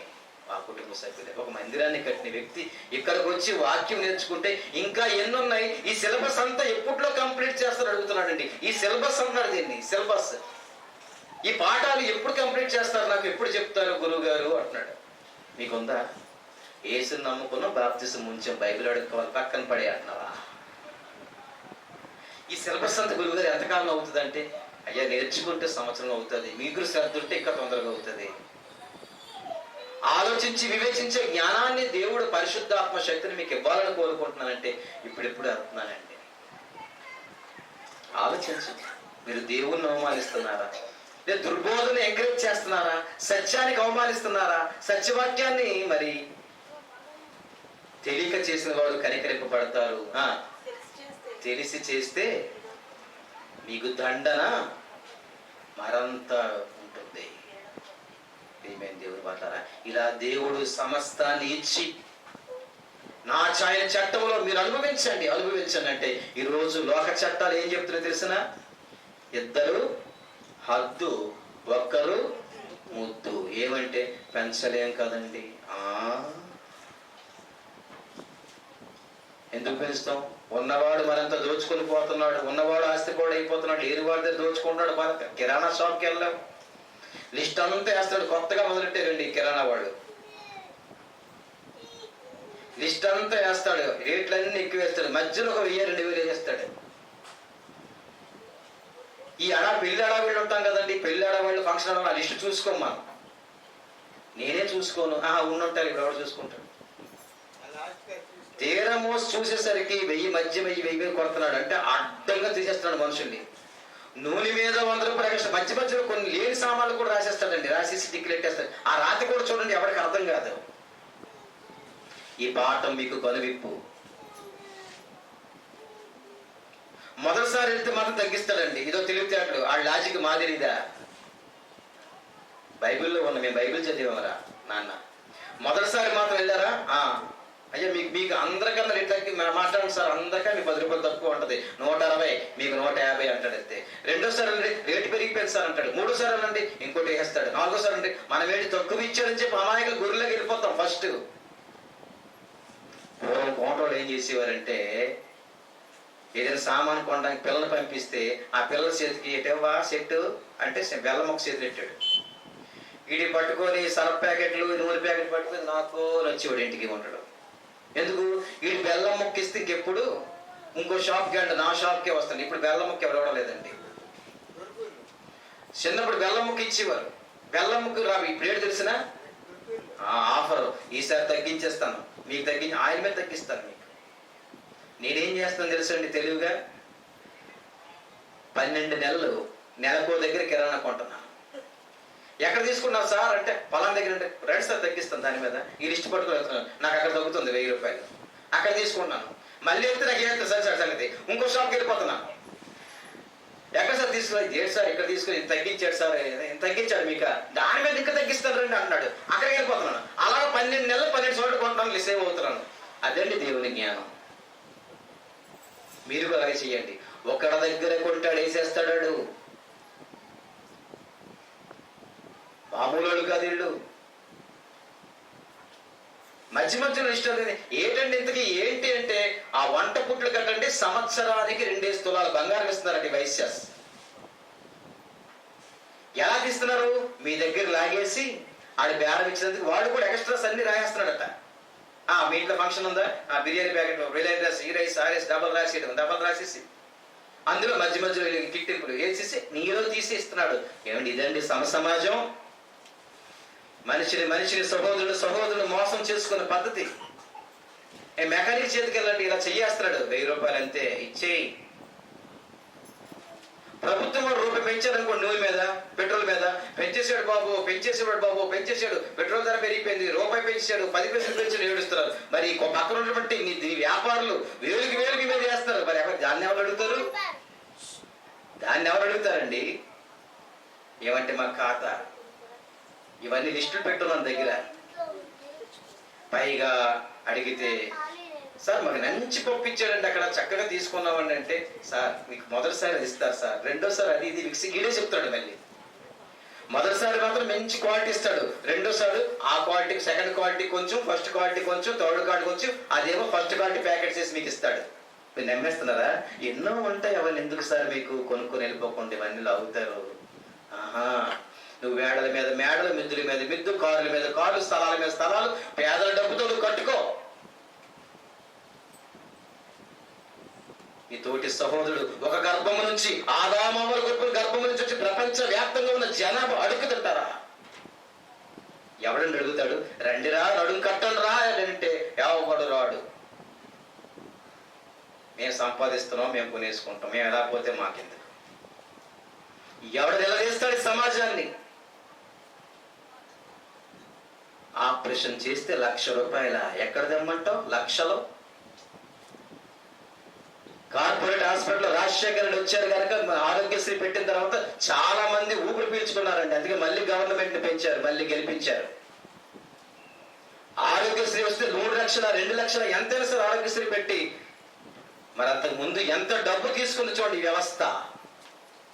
Speaker 1: ఆ కుటుంబ సభ్యులే. ఒక మందిరాన్ని కట్టిన వ్యక్తి ఇక్కడికి వచ్చి వాక్యం నేర్చుకుంటే ఇంకా ఎన్నున్నాయి. ఈ సిలబస్ అంతా ఎప్పట్లో కంప్లీట్ చేస్తారని అడుగుతున్నాడండి. ఈ సిలబస్ అన్నాడు దీన్ని, సిలబస్. ఈ పాఠాలు ఎప్పుడు కంప్లీట్ చేస్తారు, నాకు ఎప్పుడు చెప్తారు గురువు గారు అంటున్నాడు. మీకుందా? యేసుని నమ్ముకున్న బాప్తిసం ముంచాం, బైబిల్ అడుక్కోవాలి, పక్కన పడే అంటున్నావా? ఈ సిలబస్ అంతా గురువు గారు ఎంతకాలం అవుతుంది అంటే, అయ్యా నేర్చుకుంటే సంవత్సరం అవుతుంది, మీకు శ్రద్ధ ఉంటే ఇంకా తొందరగా అవుతుంది. ఆలోచించి వివేచించే జ్ఞానాన్ని దేవుడు పరిశుద్ధాత్మ శక్తిని మీకు ఇవ్వాలని కోరుకుంటున్నానంటే ఇప్పుడెప్పుడు అంటున్నానండి. ఆలోచించండి. మీరు దేవుణ్ణి అవమానిస్తున్నారా, లేదా దుర్బోధన ఎంకరేజ్ చేస్తున్నారా, సత్యానికి అవమానిస్తున్నారా? సత్యవాక్యాన్ని మరి తెలియక చేసిన వాడు కనికరింపబడతారు, తెలిసి చేస్తే మీకు దండన మరంత ఉంటుంది. దేవుడు మాట్లాడారా? ఇలా దేవుడు సమస్తాన్ని ఇచ్చి నా ఛాయ చట్టంలో మీరు అనుభవించండి అంటే ఈరోజు లోక చట్టాలు ఏం చెప్తున్నాయో తెలిసిన? 2 హద్దు, 1 ముద్దు. ఏమంటే పెంచలేం కదండి. ఎందుకు పెంచుతాం? ఉన్నవాడు మరింత దోచుకొని పోతున్నాడు, ఉన్నవాడు ఆస్తి కూడా అయిపోతున్నాడు, ఏరువాడి దగ్గర దోచుకుంటున్నాడు. మన కిరాణా షాప్కి వెళ్ళాం, లిస్ట్ అంతా వేస్తాడు. కొత్తగా మొదలెట్టారండి కిరాణా వాడు, లిస్ట్ అంతా వేస్తాడు, రేట్లన్నీ ఎక్కువ వేస్తాడు, మధ్యలో ఒక 1000-2000 వేస్తాడు. ఈ పెళ్లి ఆడవాళ్ళు ఉంటాం కదండి, పెళ్లి ఆడవాళ్ళు ఫంక్షన్ ఆడవాళ్ళు ఆ లిస్ట్ చూసుకోమ్మా. నేనే చూసుకోను, ఉండుంటారు, ఇప్పుడు ఎవరు చూసుకుంటాడు? తీరమో చూసేసరికి 1000 మధ్య 1000 కొడుతున్నాడు. అంటే అడ్డంగా తీసేస్తున్నాడు మనుషుల్ని. నూనె మీద 100 రూపాయలు మధ్య మధ్యలో కొన్ని లేని సామాన్లు కూడా రాసేస్తాడండి, రాసేసి టిక్కెట్ పెట్టేస్తాడు. ఆ రాతి కూడా చూడండి, ఎవరికి అర్థం కాదు. ఈ పాఠం మీకు కనువిప్పు. మొదటిసారి వెళ్తే మాత్రం తగ్గిస్తాడండి, ఇదో తెలివితేటలు. ఆ లాజిక్ మాదిరిదా? బైబిల్లో ఉన్న, మేము బైబిల్ చదివామరా నాన్న. మొదటిసారి మాత్రం వెళ్ళారా, అయ్యా మీకు అందరికన్నా రేట్ తగ్గి మాట్లాడండి సార్, అందరికీ మీకు 10 రూపాయలు తక్కువ ఉంటుంది, 160, మీకు 150 అంటాడు. అయితే రెండోసారి అండి రేటు పెరిగిపోయింది సార్ అంటాడు. మూడోసారి అండి ఇంకోటి వేస్తాడు. నాలుగోసారి అండి మనం ఏంటి తక్కువ ఇచ్చాడని చెప్పి అమాయకులు గురిలోకి వెళ్ళిపోతాం. ఫస్ట్ పూర్వం కోటోళ్ళు ఏం చేసేవారంటే, ఏదైనా సామాన్ కొనడానికి పిల్లలు పంపిస్తే ఆ పిల్లల చేతికి ఎటవ్వా సెట్టు అంటే బెల్లం ఒక చేతి పెట్టాడు. వీడి పట్టుకొని సర్ఫ్ ప్యాకెట్లు, నూనె ప్యాకెట్ పట్టుకొని నాకు నచ్చేవాడు ఇంటికి ఉంటాడు. ఎందుకు? వీడి బెల్లం ముక్క ఇస్తే ఇంకెప్పుడు ఇంకో షాప్కి అంటే నా షాప్కే వస్తాను. ఇప్పుడు బెల్లం ముక్క ఎవరు ఇవ్వలేదండి. చిన్నప్పుడు బెల్లం ముక్క ఇచ్చేవారు. బెల్లం ముక్క రావు. ఇప్పుడు ఏంటి తెలిసిన ఆఫర్, ఈసారి తగ్గించేస్తాను, మీకు తగ్గించి ఆయన మీద తగ్గిస్తాను. మీకు నేనేం చేస్తాను తెలుసండి తెలివిగా? 12 నెలలు నెలకో దగ్గర కిరాణా కొంటున్నాను. ఎక్కడ తీసుకున్నావు సార్ అంటే పొలం దగ్గర. అంటే రైట్ సార్ తగ్గిస్తాను దాని మీద. ఈ లిస్ట్ పట్టుకుని వెళ్తున్నాను, నాకు అక్కడ తగ్గుతుంది 1000 రూపాయలు. అక్కడ తీసుకున్నాను. మళ్ళీ వెళ్తే నాకు ఏం సార్ సార్ సంగతి ఇంకో షాప్కి వెళ్ళిపోతున్నాను. ఎక్కడ సార్ తీసుకుని? ఏంటి సార్ ఇక్కడ తీసుకుని తగ్గించాడు సార్, తగ్గించాడు మీకు, దాని మీద ఇంకా తగ్గిస్తాను రండి అంటున్నాడు. అక్కడికి వెళ్ళిపోతున్నాను. అలా 12 నెలలు 12 చోట్ల కొంటున్నాను, సేవ్ అవుతున్నాను. అదండి దేవుని జ్ఞానం. మీరు కూడా అలాగే చెయ్యండి. ఒకడ దగ్గర కొంటాడు, వేసేస్తాడు. మామూలు కాదు వీళ్ళు. మధ్య మధ్యలో ఇష్టం లేదు. ఏంటంటే ఇంతకీ ఏంటి అంటే, ఆ వంట పుట్లు కట్టండి సంవత్సరానికి 2 తులాల బంగారం ఇస్తున్నారండి వైశ్యాస్. ఎలా తీస్తున్నారు? మీ దగ్గర లాగేసి ఆడ బేరం ఇచ్చినందుకు వాడు కూడా ఎక్స్ట్రాస్ అన్ని రాయేస్తున్నాడట. మీ ఇంట్లో ఫంక్షన్ ఉందా, బిర్యానీ ప్యాకెట్, బిర్యానీ రైస్, ఈ రైస్, ఆ రైస్ డబల్ రాసేసి అందులో మధ్య మధ్యలో కిట్టింపులు వేసేసి నీలో తీసి ఇస్తున్నాడు. ఏమండి ఇదండి సమాజం? మనిషిని సహోదరుడు మోసం చేసుకున్న పద్ధతి. మెకానిక్ చేతికి వెళ్ళండి, ఇలా చెయ్యేస్తున్నాడు, 1000 రూపాయలు అంతే ఇచ్చేయి. ప్రభుత్వం కూడా రూపాయి పెంచారనుకోండి, నూనె మీద, పెట్రోల్ మీద పెంచేసాడు బాబు, పెట్రోల్ ధర పెరిగిపోయింది, రూపాయి పెంచాడు, 10 పైసలు పెంచాడు, ఏడుస్తున్నారు. మరి పక్కన ఉన్నటువంటి దీని వ్యాపారులు వేలుకి మీద చేస్తారు. మరి దాన్ని ఎవరు అడుగుతారండి? ఏమంటే మా ఖాతా, ఇవన్నీ లిస్టులు పెట్టున్నాం దగ్గర. పైగా అడిగితే, సార్ మాకు మంచి పప్పు ఇచ్చాడండి అక్కడ, చక్కగా తీసుకున్నామండి అంటే, సార్ మీకు మొదటిసారి అది ఇస్తారు సార్, రెండోసారి అది ఇది మిక్సీ గీడే చెప్తాడు. మళ్ళీ మొదటిసారి మాత్రం మంచి క్వాలిటీ ఇస్తాడు, రెండోసారి ఆ క్వాలిటీ, సెకండ్ క్వాలిటీ కొంచెం, ఫస్ట్ క్వాలిటీ కొంచెం, థర్డ్ క్వాలిటీ కొంచెం, అదేమో ఫస్ట్ క్వాలిటీ ప్యాకెట్ చేసి మీకు ఇస్తాడు. మీరు నమ్మేస్తున్నారా? ఎన్నో ఉంటాయి, అవన్నీ ఎందుకు సార్ మీకు కొనుక్కొని వెళ్ళిపోకుండా ఇవన్నీ లాగుతారు. ఆహా, నువ్వు మేడల మీద మేడలు, మిద్దుల మీద మిద్దు, కారుల మీద కార్లు, స్థలాల మీద స్థలాలు, పేదల డబ్బుతో నువ్వు కట్టుకో. ఈ తోటి సహోదరుడు ఒక గర్భము నుంచి, ఆదామవల గర్భము నుంచి వచ్చి ప్రపంచ వ్యాప్తంగా ఉన్న జనాభా అడుగుతుంటారా? ఎవడని అడుగుతాడు? రండిరా నడుము కట్టండి రా అంటే ఎవడు రాడు. మేము సంపాదిస్తున్నాం, మేము కొనేసుకుంటాం, మేము ఎలా పోతే మాకెందుకు. ఎవడు నిలదీస్తాడు సమాజాన్ని? ఆపరేషన్ చేస్తే ₹1,00,000 ఎక్కడ తెమ్మంటావు? లక్షలు. కార్పొరేట్ హాస్పిటల్ రాజశేఖర రెడ్డి వచ్చారు కనుక ఆరోగ్యశ్రీ పెట్టిన తర్వాత చాలా మంది ఊపిరి పీల్చుకున్నారండి. అందుకే మళ్ళీ గవర్నమెంట్ ని పెంచారు, మళ్ళీ గెలిపించారు. ఆరోగ్యశ్రీ వస్తే 3 లక్షల 2 లక్షల ఎంతైనా సరే ఆరోగ్యశ్రీ పెట్టి, మరి అంతకు ముందు ఎంత డబ్బు తీసుకుంది చూడండి ఈ వ్యవస్థ.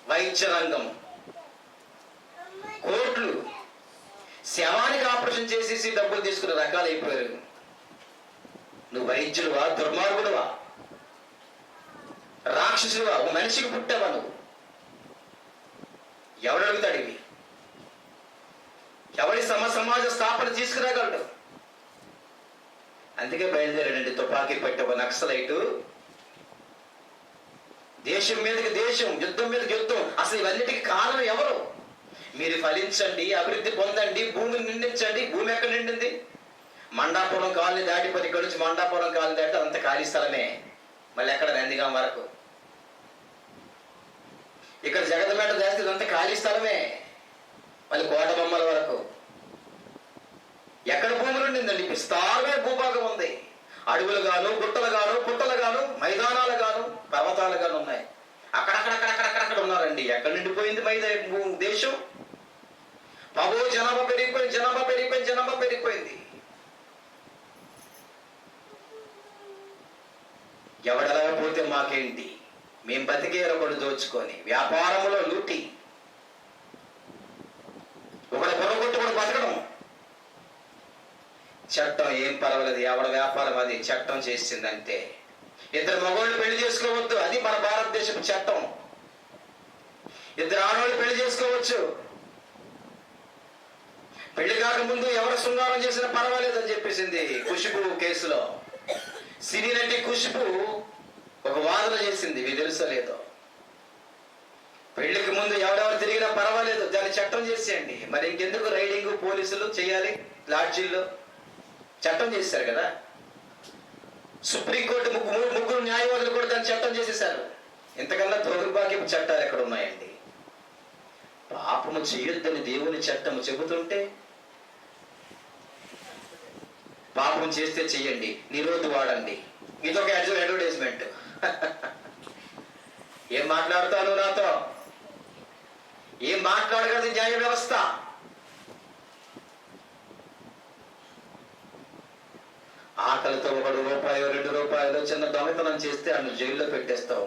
Speaker 1: వైద్య రంగం కోట్లు, శవానికి ఆపరేషన్ చేసేసి డబ్బులు తీసుకునే రకాలు అయిపోయారు. నువ్వు వైద్యుడువా? దుర్మార్గుడువా? రాక్షసుడువా? ఒక మనిషికి పుట్టావా నువ్వు? ఎవడు అడుగుతాడు ఇవి? ఎవడి సమాజ స్థాపన తీసుకురాగలడు? అందుకే బయలుదేరాడండి తుపాకీ పెట్టి ఒక నక్సలైటు. దేశం మీదకి దేశం, యుద్ధం మీదకి యుద్ధం. అసలు ఇవన్నిటికీ కారణం ఎవరు? మీరు ఫలించండి, అభివృద్ధి పొందండి, భూమిని నిండించండి. భూమి ఎక్కడ నిండింది? మండాపురం కాలనీ దాటి 10 నుంచి మండాపురం కాలనీ దాటి అంత ఖాళీ స్థలమే. మళ్ళీ ఎక్కడ? నందిగాం వరకు. ఇక్కడ జగదమేట దాస్తే అంత ఖాళీ స్థలమే. మళ్ళీ కోటబొమ్మల వరకు ఎక్కడ భూములు ఉండిందండి? విస్తారమైన భూభాగం ఉంది. అడవులు గాను, గుట్టలు గాను, పుట్టలు గాను, మైదానాలు గాను, పర్వతాలు గాను ఉన్నాయి. అక్కడక్కడక్కడక్కడక్కడ ఉన్నారండి. ఎక్కడ నిండిపోయింది దేశం? బాబో జనాభా పెరిగిపోయింది, జనాభా పెరిగిపోయింది, జనాభా పెరిగిపోయింది. ఎవడలా పోతే మాకేంటి? మేం బతికేరు ఒకడు దోచుకొని, వ్యాపారంలో లూటి, ఒకడు పొరగొట్టు ఒకడు బతకడం. చట్టం ఏం పర్వాలేదు, ఎవడ వ్యాపారం అది చట్టం చేసిందంటే. 2 మగవాళ్ళు పెళ్లి చేసుకోవద్దు, అది మన భారతదేశపు చట్టం. 2 ఆడవాళ్ళు పెళ్లి చేసుకోవచ్చు. పెళ్లి కాకముందు ఎవరు శృంగారం చేసినా పర్వాలేదు అని చెప్పేసింది ఖుష్బూ కేసులో. సినీ నటి ఖుష్బూ ఒక వాదన చేసింది, మీకు తెలుసో లేదో. పెళ్లికి ముందు ఎవరెవరు తిరిగినా పర్వాలేదు, దాన్ని చట్టం చేసేయండి. మరి ఇంకెందుకు రైడింగ్ పోలీసులు చేయాలి? లాడ్జీల్లో చట్టం చేశారు కదా. సుప్రీంకోర్టు ముగ్గురు న్యాయవాదులు కూడా దాన్ని చట్టం చేసేశారు. ఇంతకన్నా దౌర్భాగ్యపు చట్టాలు ఎక్కడ ఉన్నాయండి? పాపము చేయొద్దని దేవుని చట్టము చెబుతుంటే, పాపం చేస్తే చెయ్యండి, నిరోధు వాడండి. ఇదొక అడ్వర్టైజ్మెంట్. ఏం మాట్లాడతాను నాతో? ఏం మాట్లాడగలదు న్యాయ వ్యవస్థ? ఆకలితో ₹1, ₹2 చిన్న దొంగతనం చేస్తే అన్ను జైల్లో పెట్టేస్తావు.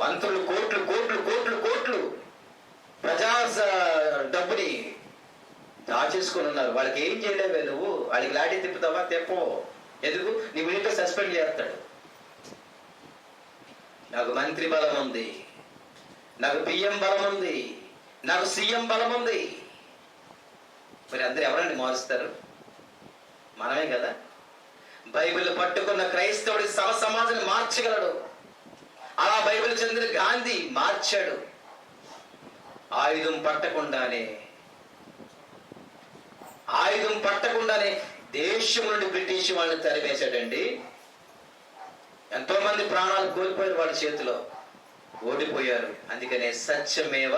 Speaker 1: మంత్రులు కోట్లు కోట్లు కోట్లు కోట్లు ప్రజా డబ్బుని దాచేసుకొని ఉన్నారు. వాళ్ళకి ఏం చేయలేవే నువ్వు? వాళ్ళకి లాఠీ తిప్పుతావా? తెప్పో. ఎందుకు? నీ వీటిలో సస్పెండ్ చేస్తాడు. నాకు మంత్రి బలం ఉంది, నాకు పిఎం బలం ఉంది, నాకు సీఎం బలం ఉంది. మరి అందరూ ఎవరండి మారుస్తారు? మనమే కదా. బైబిల్ పట్టుకున్న క్రైస్తవుడి సమాజాన్ని మార్చగలడు. అలా బైబిల్ చదివిన గాంధీ మార్చాడు. ఆయుధం పట్టకుండానే దేశం నుండి బ్రిటిష్ వాళ్ళని తరిమేశాడండి. ఎంతో మంది ప్రాణాలు కోల్పోయారు వాళ్ళ చేతిలో, ఓడిపోయారు. అందుకనే సత్యమేవ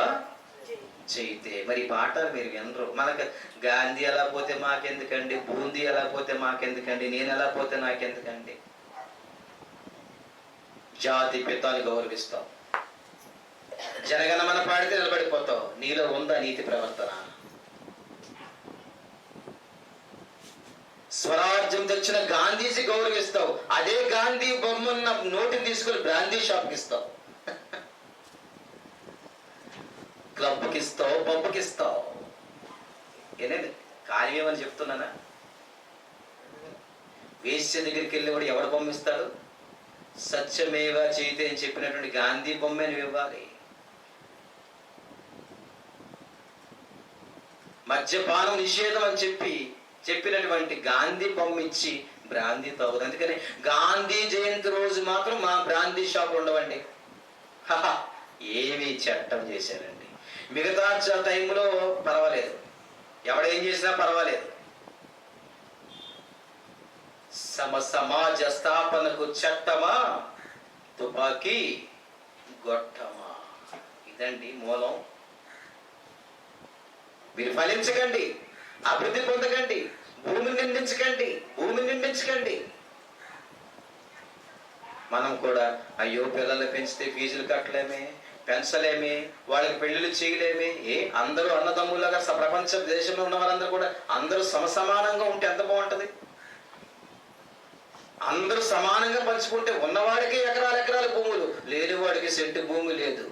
Speaker 1: జయితే. మరి ఈ పాట మీరు వినరు. మనకు గాంధీ ఎలా పోతే మాకెందుకండి, బూందీ ఎలా పోతే మాకెందుకండి, నేను ఎలా పోతే నాకెందుకండి? జాతి పితాన్ని గౌరవిస్తాం. జనగణమన పాడితే నిలబడిపోతావు. నీలో ఉందా నీతి ప్రవర్తన? స్వరాజ్యం తెచ్చిన గాంధీజీ గౌరవిస్తావు, అదే గాంధీ బొమ్మన్న నోటిని తీసుకుని బ్రాందీ షాప్కి ఇస్తావు, క్లబ్కి ఇస్తావు, పబ్కి ఇస్తావు. ఏనేది కార్యమేమని చెప్తున్నానా? వేశ్య దగ్గరికి వెళ్ళి వాడు ఎవడు బొమ్మ ఇస్తాడు? సత్యమేవ జయతే అని చెప్పినటువంటి గాంధీ బొమ్మే నువ్వు ఇవ్వాలి. మద్యపానం నిషేధం అని చెప్పినటువంటి గాంధీ బొమ్మ ఇచ్చి బ్రాందీ తాగుదు. అందుకని గాంధీ జయంతి రోజు మాత్రం మా బ్రాందీ షాప్ ఉండవండి. ఏమి చట్టం చేశారండి. మిగతా టైంలో పర్వాలేదు, ఎవడేం చేసినా పర్వాలేదు. సమాజ స్థాపనకు చట్టమా, తుపాకీ గొట్టమా? ఇదండి మూలం. మీరు ఫలించకండి, అభివృద్ధి పొందకండి, భూమిని నిండించకండి. మనం కూడా అయ్యో పిల్లల్ని పెంచితే ఫీజులు కట్టలేమే, పెంచలేమే, వాళ్ళకి పెళ్లిళ్ళు చేయలేమే. అందరూ అన్నదమ్ములాగా ప్రపంచ దేశంలో ఉన్న వాళ్ళందరూ కూడా అందరూ సమసమానంగా ఉంటే ఎంత బాగుంటది. అందరూ సమానంగా పంచుకుంటే ఉన్నవాడికి ఎకరాల భూములు, లేనివాడికి సెంటు భూమి లేదు.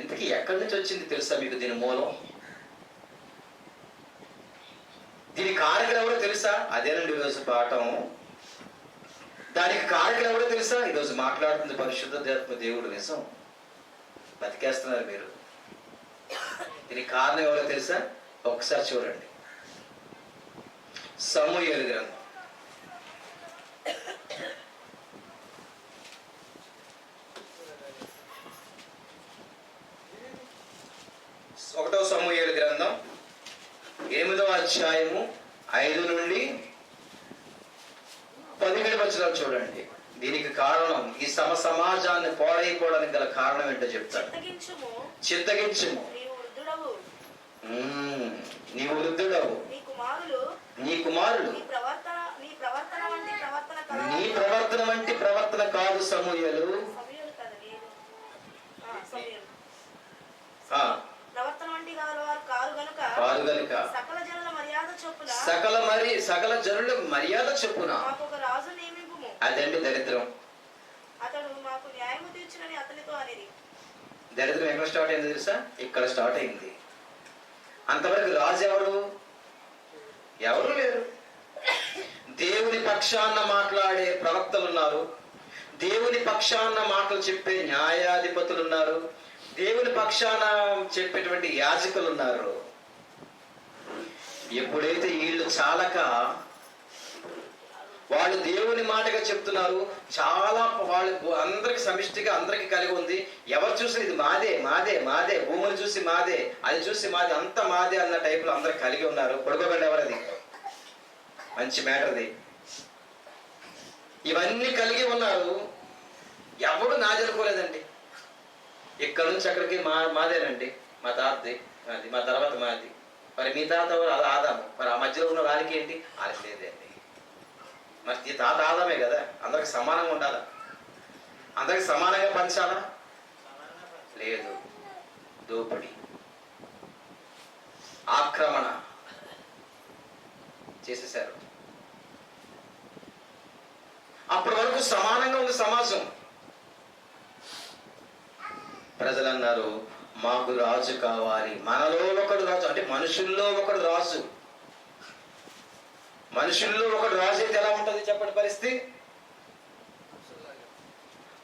Speaker 1: ఇంతకీ ఎక్కడి నుంచి వచ్చింది తెలుసా మీకు దీని మూలం? దీని కారకులు ఎవరో తెలుసా? అదేనండి ఈరోజు పాఠం. దానికి కారకులు ఎవరో తెలుసా? ఈరోజు మాట్లాడుతుంది పరిశుద్ధాత్మ దేవుడు. నిజం బతికేస్తున్నారు మీరు. దీనికి కారణం ఎవరో తెలుసా? ఒకసారి చూడండి, సమూయేలు గ్రంథం. ఒకటో సమూయేలు గ్రంథం 8వ అధ్యాయము 5 నుండి 17 వచనాలు చూడండి. దీనికి కారణం, ఈ సమాజాన్ని పాడైపోవడానికి గల కారణం ఏంటో చెప్తాను. చిత్తగించుము, నీవు వృద్ధుడవు, నీ కుమారులు నీ ప్రవర్తన వంటి ప్రవర్తన కాదు సమూయేలు. సకల జనుల మర్యాద చొప్పున. అదండి దరిద్రం. దరిద్రం ఎక్కడ స్టార్ట్ అయింది తెలుసా? ఇక్కడ స్టార్ట్ అయింది. అంతవరకు రాజు ఎవరు లేరు. దేవుని పక్షాన మాట్లాడే ప్రవక్తలు ఉన్నారు, దేవుని పక్షాన మాటలు చెప్పే న్యాయాధిపతులు ఉన్నారు, దేవుని పక్షాన చెప్పేటువంటి యాజకులు ఉన్నారు. ఎప్పుడైతే వీళ్ళు చాలక వాళ్ళు దేవుని మాటగా చెప్తున్నారు, చాలా వాళ్ళు అందరికి సమిష్టిగా అందరికి కలిగి ఉంది. ఎవరు చూసినా ఇది మాదే మాదే మాదే, భూములు చూసి మాదే, అది చూసి మాదే, అంత మాదే అన్న టైపులో అందరు కలిగి ఉన్నారు. పడుకోకండి ఎవరది, మంచి మ్యాటర్ది. ఇవన్నీ కలిగి ఉన్నారు. ఎవడు నాది అనుకోలేదండి. ఇక్కడ నుంచి అక్కడికి మాదేనండి, మా తాతది, మాది, మా తర్వాత మాది. మరి మీ తాత అది ఆదాము, మరి ఆ మధ్యలో ఉన్న వారికి ఏంటి? వాళ్ళకి లేదండి. మరి ఈ తాత ఆదామే కదా, అందరికి సమానంగా ఉండాలా? అందరికి సమానంగా పంచాలా? లేదు. దోపిడి, ఆక్రమణ చేసేశారు. అప్పటి వరకు సమానంగా ఉంది సమాజం. ప్రజలు అన్నారు, మాకు రాజు కావాలి. మనలో ఒకడు రాజు అంటే మనుషుల్లో ఒకడు రాజు. మనుషుల్లో ఒకడు రాజు అయితే ఎలా ఉంటుంది చెప్పండి పరిస్థితి?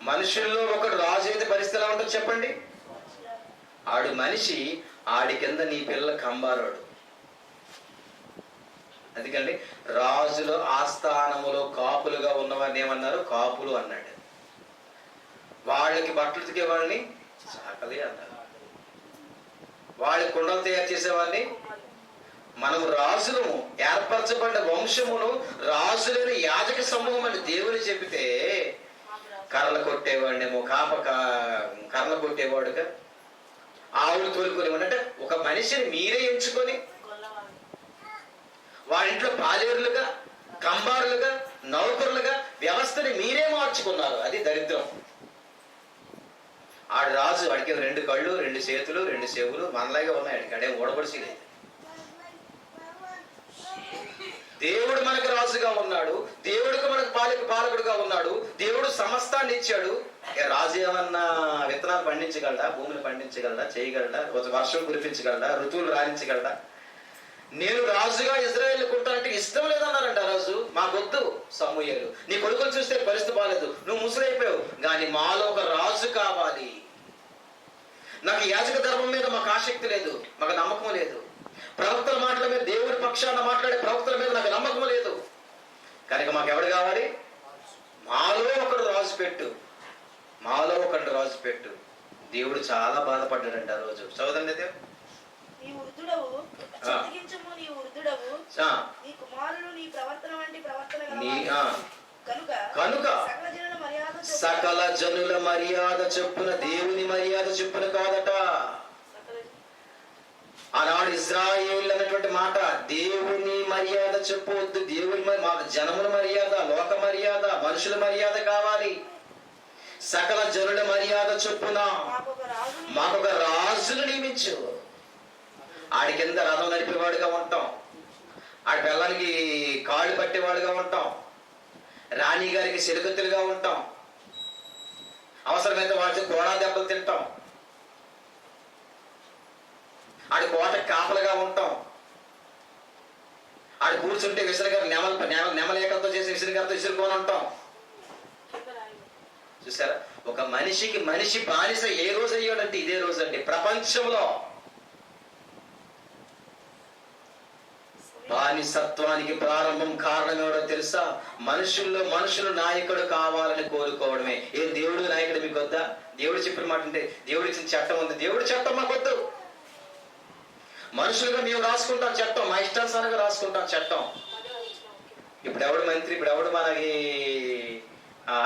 Speaker 1: మనుషుల్లో ఒకడు రాజు అయితే పరిస్థితి ఎలా ఉంటుంది చెప్పండి? ఆడు మనిషి, ఆడి కింద నీ పిల్ల కంబారోడు. అందుకండి రాజులో ఆస్థానములో కాపులుగా ఉన్నవాడిని ఏమన్నారు? కాపులు అన్నాడు. వాళ్ళకి బట్టలు ఉతికే వాళ్ళని చాకలి అన్నారు. వాళ్ళ కుండలు తయారు చేసేవాడిని. మనం రాజులము, ఏర్పరచబడ్డ వంశమును, రాజులని యాజక సమూహం అని దేవుని చెబితే కర్రలు కొట్టేవాడినేమో కర్రలు కొట్టేవాడుగా, ఆవులు తోలుకునేవాడు. అంటే ఒక మనిషిని మీరే ఎంచుకొని వాడింట్లో పాలేరులుగా, కంబారులుగా, నౌకరులుగా వ్యవస్థని మీరే మార్చుకున్నారు. అది దరిద్రం. ఆడు రాజు, వాడికి 2 కళ్ళు 2 చేతులు 2 చెవులు మనలాగే ఉన్నాయి. ఆడికి ఆడేం ఓడబడిసలేదు. దేవుడు మనకు రాజుగా ఉన్నాడు, దేవుడికి మనకు పాలకుడుగా ఉన్నాడు, దేవుడు సమస్తాన్ని ఇచ్చాడు. రాజు ఏమన్నా విత్తనాలు పండించగలడా, భూమిని పండించగలడా, చేయగలడా, వర్షం కురిపించగలడా, ఋతువులు రాణించగలడా? నేను రాజుగా ఇజ్రాయేల్ కుంటానంటే ఇష్టం లేదన్నారంట రాజు. మాకొద్దు సమూయేలు, నీ కొడుకులు చూస్తే పరిస్థితి బాగాలేదు, నువ్వు ముసలైపోయావు, కానీ మాలో ఒక రాజు కావాలి. నాకు యాజక ధర్మం మీద మాకు ఆసక్తి లేదు, మాకు నమ్మకం లేదు. ప్రవక్తల మాటల మీద, దేవుడి పక్షాన మాట్లాడే ప్రవక్తల మీద నాకు నమ్మకం లేదు. కనుక మాకు ఎవడు కావాలి? మాలో ఒకడు రాజు పెట్టు, మాలో ఒకడు రాజు పెట్టు. దేవుడు చాలా బాధపడ్డాడంట ఆ రోజు. చదవండి దేవు.
Speaker 3: నీ వృద్ధుడవు, చిత్తగించుము, నీ వృద్ధుడవు, నీ కుమారులు నీ ప్రవర్తన వంటి ప్రవర్తన కనుక సకల జనుల మర్యాద చొప్పున, దేవుని మర్యాద చొప్పున కాదట. ఆనాడు ఇజ్రాయేల్ అన్నటువంటి మాట దేవుని మర్యాద చెప్పవద్దు. దేవుని మాకు జనముల మర్యాద, లోక మర్యాద, మనుషుల మర్యాద కావాలి. సకల జనుల మర్యాద చొప్పున మాకొక రాజును నియమించు. ఆడి కింద రథం నడిపేవాడుగా ఉంటాం, ఆడి పిల్లలకి కాళ్ళు పట్టేవాడుగా ఉంటాం, రాణి గారికి సిరుగతులుగా ఉంటాం, అవసరమైతే వాటి గోడా దెబ్బలు తింటాం, ఆడి కోట కాపలుగా ఉంటాం, ఆడి కూర్చుంటే విసిరిగారు నెమలేకలతో చేసి విసిరిగారితో విసురుకొని ఉంటాం. చూసారా, ఒక మనిషికి మనిషి బానిస ఏ రోజు అయ్యాడంటే ఇదే రోజు అండి. ప్రపంచంలో బానిసత్వానికి ప్రారంభం కారణం ఎవరో తెలుసా? మనుషుల్లో మనుషులు నాయకుడు కావాలని కోరుకోవడమే. ఏ దేవుడు నాయకుడు మీకు వద్దా? దేవుడు చెప్పిన మాట అంటే, దేవుడు ఇచ్చిన చట్టం ఉంది, దేవుడి చట్టం మాకు వద్దు. మనుషులుగా మేము రాసుకుంటాం చట్టం, మా ఇష్టానుసారంగా రాసుకుంటాం చట్టం. ఇప్పుడు ఎవడు మంత్రి, ఇప్పుడు ఎవడు మనకి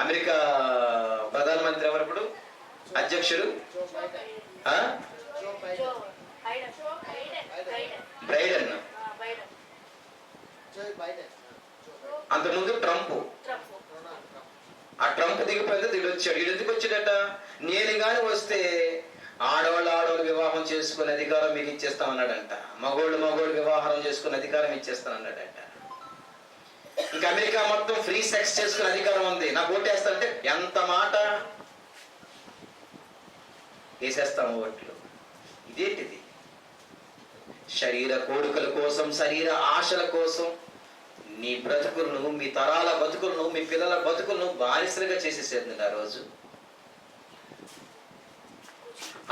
Speaker 3: అమెరికా ప్రధానమంత్రి ఎవరు ఇప్పుడు? అధ్యక్షుడు బైడెన్. అంతకుముందు ట్రంప్. ఆ ట్రంప్ దిగిపోయింది, దిగొచ్చాడు. వీడు ఎందుకు వచ్చాడట? నేను గాని వస్తే ఆడవాళ్ళు వివాహం చేసుకునే అధికారం మీకు ఇచ్చేస్తామన్నాడంట. మగోళ్ళు వివాహం చేసుకునే అధికారం ఇచ్చేస్తానన్నాడంట. ఇంకా అమెరికా మొత్తం ఫ్రీ సెక్స్ చేసుకునే అధికారం ఉంది. నాకు ఓటేస్తానంటే ఎంత మాట! వేసేస్తాము ఓట్లు. ఇదేంటిది? శరీర కోరికల కోసం, శరీర ఆశల కోసం నీ బ్రతుకులను, మీ తరాల బతుకులను, మీ పిల్లల బతుకులను బానిసలుగా చేసేసేది ఆ రోజు.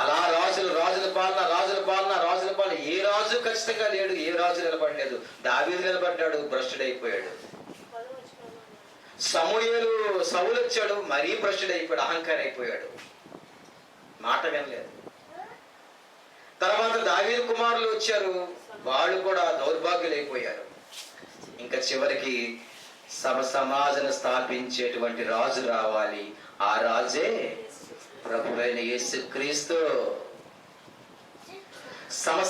Speaker 3: అలా రాజుల పాలన ఏ రాజు ఖచ్చితంగా లేడు, ఏ రాజు నిలబడలేదు. దావీదు నిలబడ్డాడు, భ్రష్టుడైపోయాడు. సౌలు వచ్చాడు, మరీ భ్రష్టుడైపోయాడు, అహంకారం అయిపోయాడు, మాట వినలేదు. తర్వాత దావీదు కుమారులు వచ్చారు, వాళ్ళు కూడా దౌర్భాగ్యులైపోయారు. ఇంకా చివరికి సమాజం స్థాపించేటువంటి రాజు రావాలి. ఆ రాజే ప్రభువైన యేసుక్రీస్తు.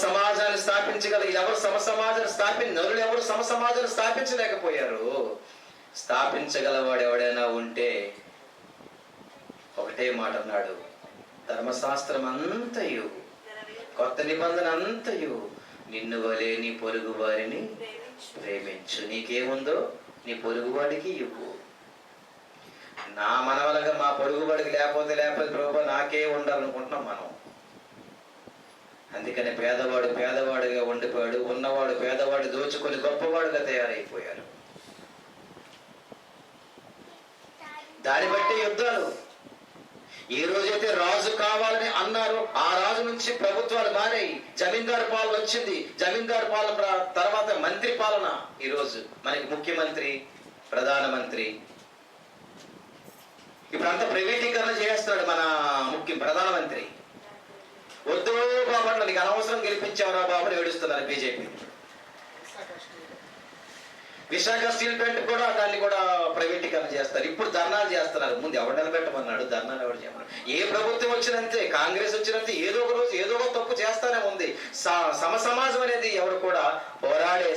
Speaker 3: సమాజాన్ని స్థాపించగల ఎవరు? నరులు ఎవరు సమాజాన్ని స్థాపించలేకపోయారు. స్థాపించగలవాడు ఎవడైనా ఉంటే ఒకటే మాట అన్నాడు, ధర్మశాస్త్రం అంతయు, కొత్త నిబంధన అంతయు నిన్ను వలే నీ పొరుగు వారిని ప్రేమించు. నీకేముందో నీ పొరుగు వాడికి ఇవ్వు. నా మనవలగా మా పొరుగు వాడికి లేకపోతే ప్రభు నాకే ఉండాలనుకుంటున్నాం మనం. అందుకని పేదవాడుగా ఉండిపోయాడు, ఉన్నవాడు పేదవాడు దోచుకొని గొప్పవాడుగా తయారైపోయారు. దాన్ని బట్టి యుద్ధాలు. ఏ రోజైతే రాజు కావాలని అన్నారో ఆ రాజు నుంచి ప్రభుత్వాలు మారాయి. జమీందారు పాలన వచ్చింది. జమీందారు పాలన తర్వాత మంత్రి పాలన. ఈరోజు మనకి ముఖ్యమంత్రి, ప్రధానమంత్రి. ఇప్పుడంతా ప్రైవేటీకరణ చేస్తున్నాడు మన ప్రధానమంత్రి. వద్దు బాబు, నీకు అనవసరం గెలిపించావురా బాబు ఏడుస్తున్నారు బీజేపీ. విశాఖ స్టీల్ ప్లాంట్ కూడా దాన్ని కూడా ప్రైవేటీకరణ చేస్తారు. ఇప్పుడు ధర్నాలు చేస్తున్నారు. ముందు ఎవరు నిలబెట్టమన్నాడు? ధర్నాలు ఎవరు చేయమన్నాడు? ఏ ప్రభుత్వం వచ్చినంతే, కాంగ్రెస్ వచ్చినంతే ఏదో ఒక రోజు ఏదో ఒక తప్పు చేస్తానే ఉంది. సమసమాజం అనేది ఎవరు కూడా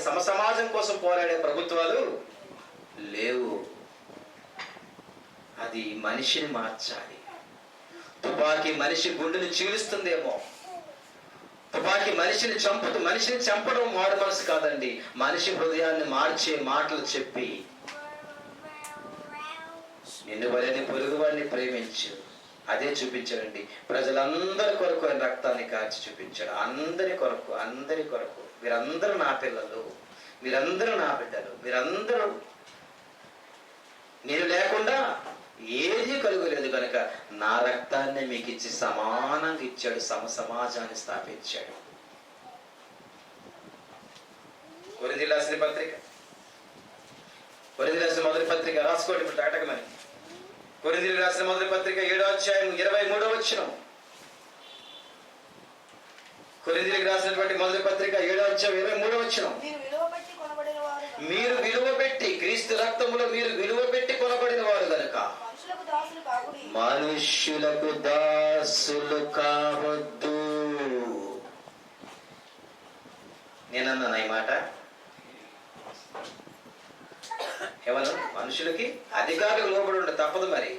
Speaker 3: సమసమాజం కోసం పోరాడే ప్రభుత్వాలు లేవు. అది మనిషిని మార్చాలి. తుపాకీ మనిషి గుండెని చీలుస్తుందేమో. తుపాకీ మనిషిని చంపడం మాడు మనసు కాదండి. మనిషి హృదయాన్ని మార్చే మాటలు చెప్పి, నిన్ను వలని పొరుగు వాడిని ప్రేమించు, అదే చూపించాడండి. ప్రజలందరి కొరకు ఆయన రక్తాన్ని కార్చి చూపించాడు. అందరి కొరకు వీరందరూ నా పిల్లలు, వీరందరూ నా బిడ్డలు, వీరందరూ నేను లేకుండా ఏది కలుగలేదు కనుక నా రక్తాన్ని మీకు ఇచ్చి సమానంగా ఇచ్చాడు, సమాజాన్ని స్థాపించాడు. కొరింథీయులకు రాసిన మొదటి పత్రిక రాసుకోండి ఇప్పుడు టాటకమని. కొరింథీయులకు రాసిన మొదటి పత్రిక 7వ అధ్యాయం 23వ వచనం. కొరింథీయులకు రాసినటువంటి మొదటి పత్రిక 7వ అధ్యాయం 23వ వచనం. మీరు విలువ పెట్టి క్రీస్తు రక్తములో మీరు విలువ పెట్టి కొనబడిన వారు గనుక మనుష్యులకు దాసులు కావద్దు. నేనన్నా ఈ మాట? ఏమన్నా? మనుషులకి అధికారులకు లోబడి ఉండే తప్పదు. మరి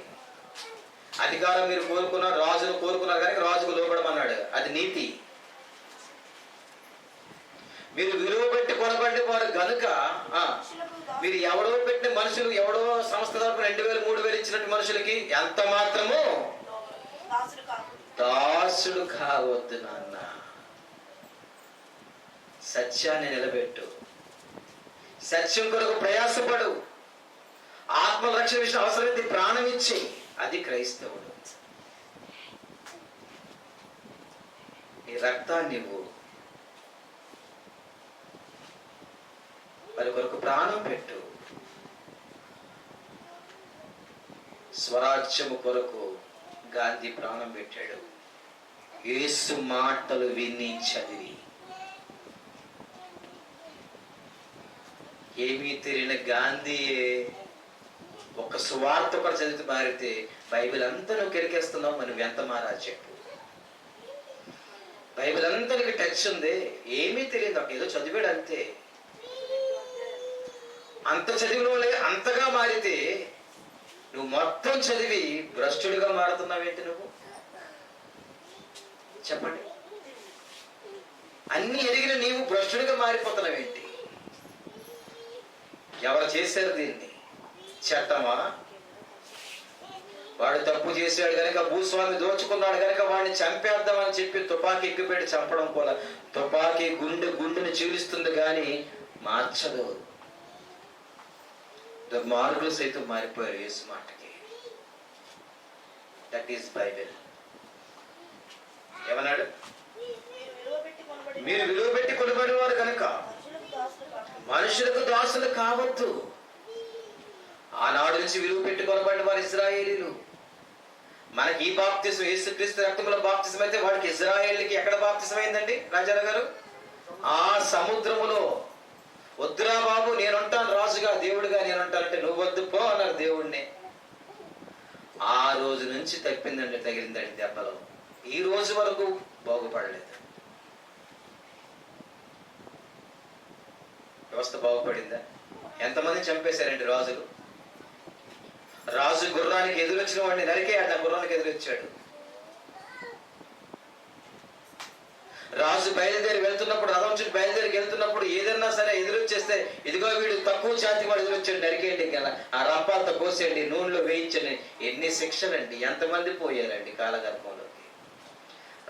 Speaker 3: అధికారం మీరు కోరుకున్నారు, రాజును కోరుకున్నారు కనుక రాజుకు లోబడమన్నాడు, అది నీతి. మీరు విలువ పెట్టి కొనబడి వారు గనుక, మీరు ఎవడో పెట్టిన మనుషులు, ఎవడో సంస్థ తరపున 2000 3000 ఇచ్చినట్టు మనుషులకి ఎంత మాత్రమో దాసుడు కావద్దు నాన్న. సత్యాన్ని నిలబెట్టు, సత్యం కొరకు ప్రయాసపడు, ఆత్మ రక్షణ విషయం అవసరమైతే ప్రాణం ఇచ్చి, అది క్రైస్తవుడు. నీ రక్తాన్ని ఇవ్వు, వారి కొరకు ప్రాణం పెట్టు. స్వరాజ్యము కొరకు గాంధీ ప్రాణం పెట్టాడు. యేసు మాటలు విని చదివి ఏమీ తెలియని గాంధీయే ఒక సువార్త కూడా చదివితే మారితే బైబిల్ అంతా నువ్వు కెరికేస్తున్నావు. మరి ఎంత మారా చెప్పు. బైబిల్ అంతా నీకు టచ్ ఉంది, ఏమీ తెలియదు, ఒక ఏదో చదివాడు అంతే. అంత చదివిన వాళ్ళే అంతగా మారితే నువ్వు మొత్తం చదివి భ్రష్టుడిగా మారుతున్నావేంటి నువ్వు? చెప్పండి. అన్ని ఎరిగిన నీవు భ్రష్టుడిగా మారిపోతున్నావేంటి? ఎవరు చేశారు దీన్ని? చట్టమా? వాడు తప్పు చేశాడు కనుక, భూస్వామి దోచుకున్నాడు కనుక వాడిని చంపేద్దామని చెప్పి తుపాకీ ఎక్కుపెట్టి చంపడం కూడా తుపాకీ గుండెని చీలుస్తుంది కానీ మార్చదు. దుర్మార్గులు సైతం మారిపోయారు యేసు మాటకి. That is Bible. ఏమన్నాడు? మీరు విలువ పెట్టి కొనబడిన వారు కనుక మనుషులకు దాసులు కావద్దు. ఆనాడు నుంచి విలువ పెట్టి కొనబడిన వారు ఇశ్రాయేలీలు. మనకి ఈ బాప్తిసం యేసుక్రీస్తు రక్తంలో బాప్తిసం అయితే వాడికి ఇశ్రాయేలీకి ఎక్కడ బాప్తిసం అయిందండి రాజారావు గారు? ఆ సముద్రములో. వద్దురా బాబు, నేనుంటాను రాజుగా, దేవుడిగా నేనుంటానంటే నువ్వు వద్దు పో అన్నారు దేవుడిని. ఆ రోజు నుంచి తగిలిందండి దెబ్బలో. ఈ రోజు వరకు బాగుపడలేదు. వ్యవస్థ బాగుపడిందా? ఎంతమంది చంపేశారండి రాజులు. రాజు గుర్రానికి ఎదురొచ్చిన వాడిని నరికేయాడు, ఆ గుర్రానికి ఎదురొచ్చాడు. రాజు బయలుదేరి వెళ్తున్నప్పుడు, రథం చుట్టూ బయలుదేరి వెళ్తున్నప్పుడు ఏదన్నా సరే ఎదురొచ్చేస్తే, ఇదిగో వీడు తక్కువ జాతి వాడు ఎదురొచ్చాడు, నరికేయండి కదా, ఆ రంపాలతో కోసేయండి, నూనెలో వేయించండి. ఎన్ని శిక్షలండి! ఎంతమంది పోయారండి కాలగర్భంలోకి.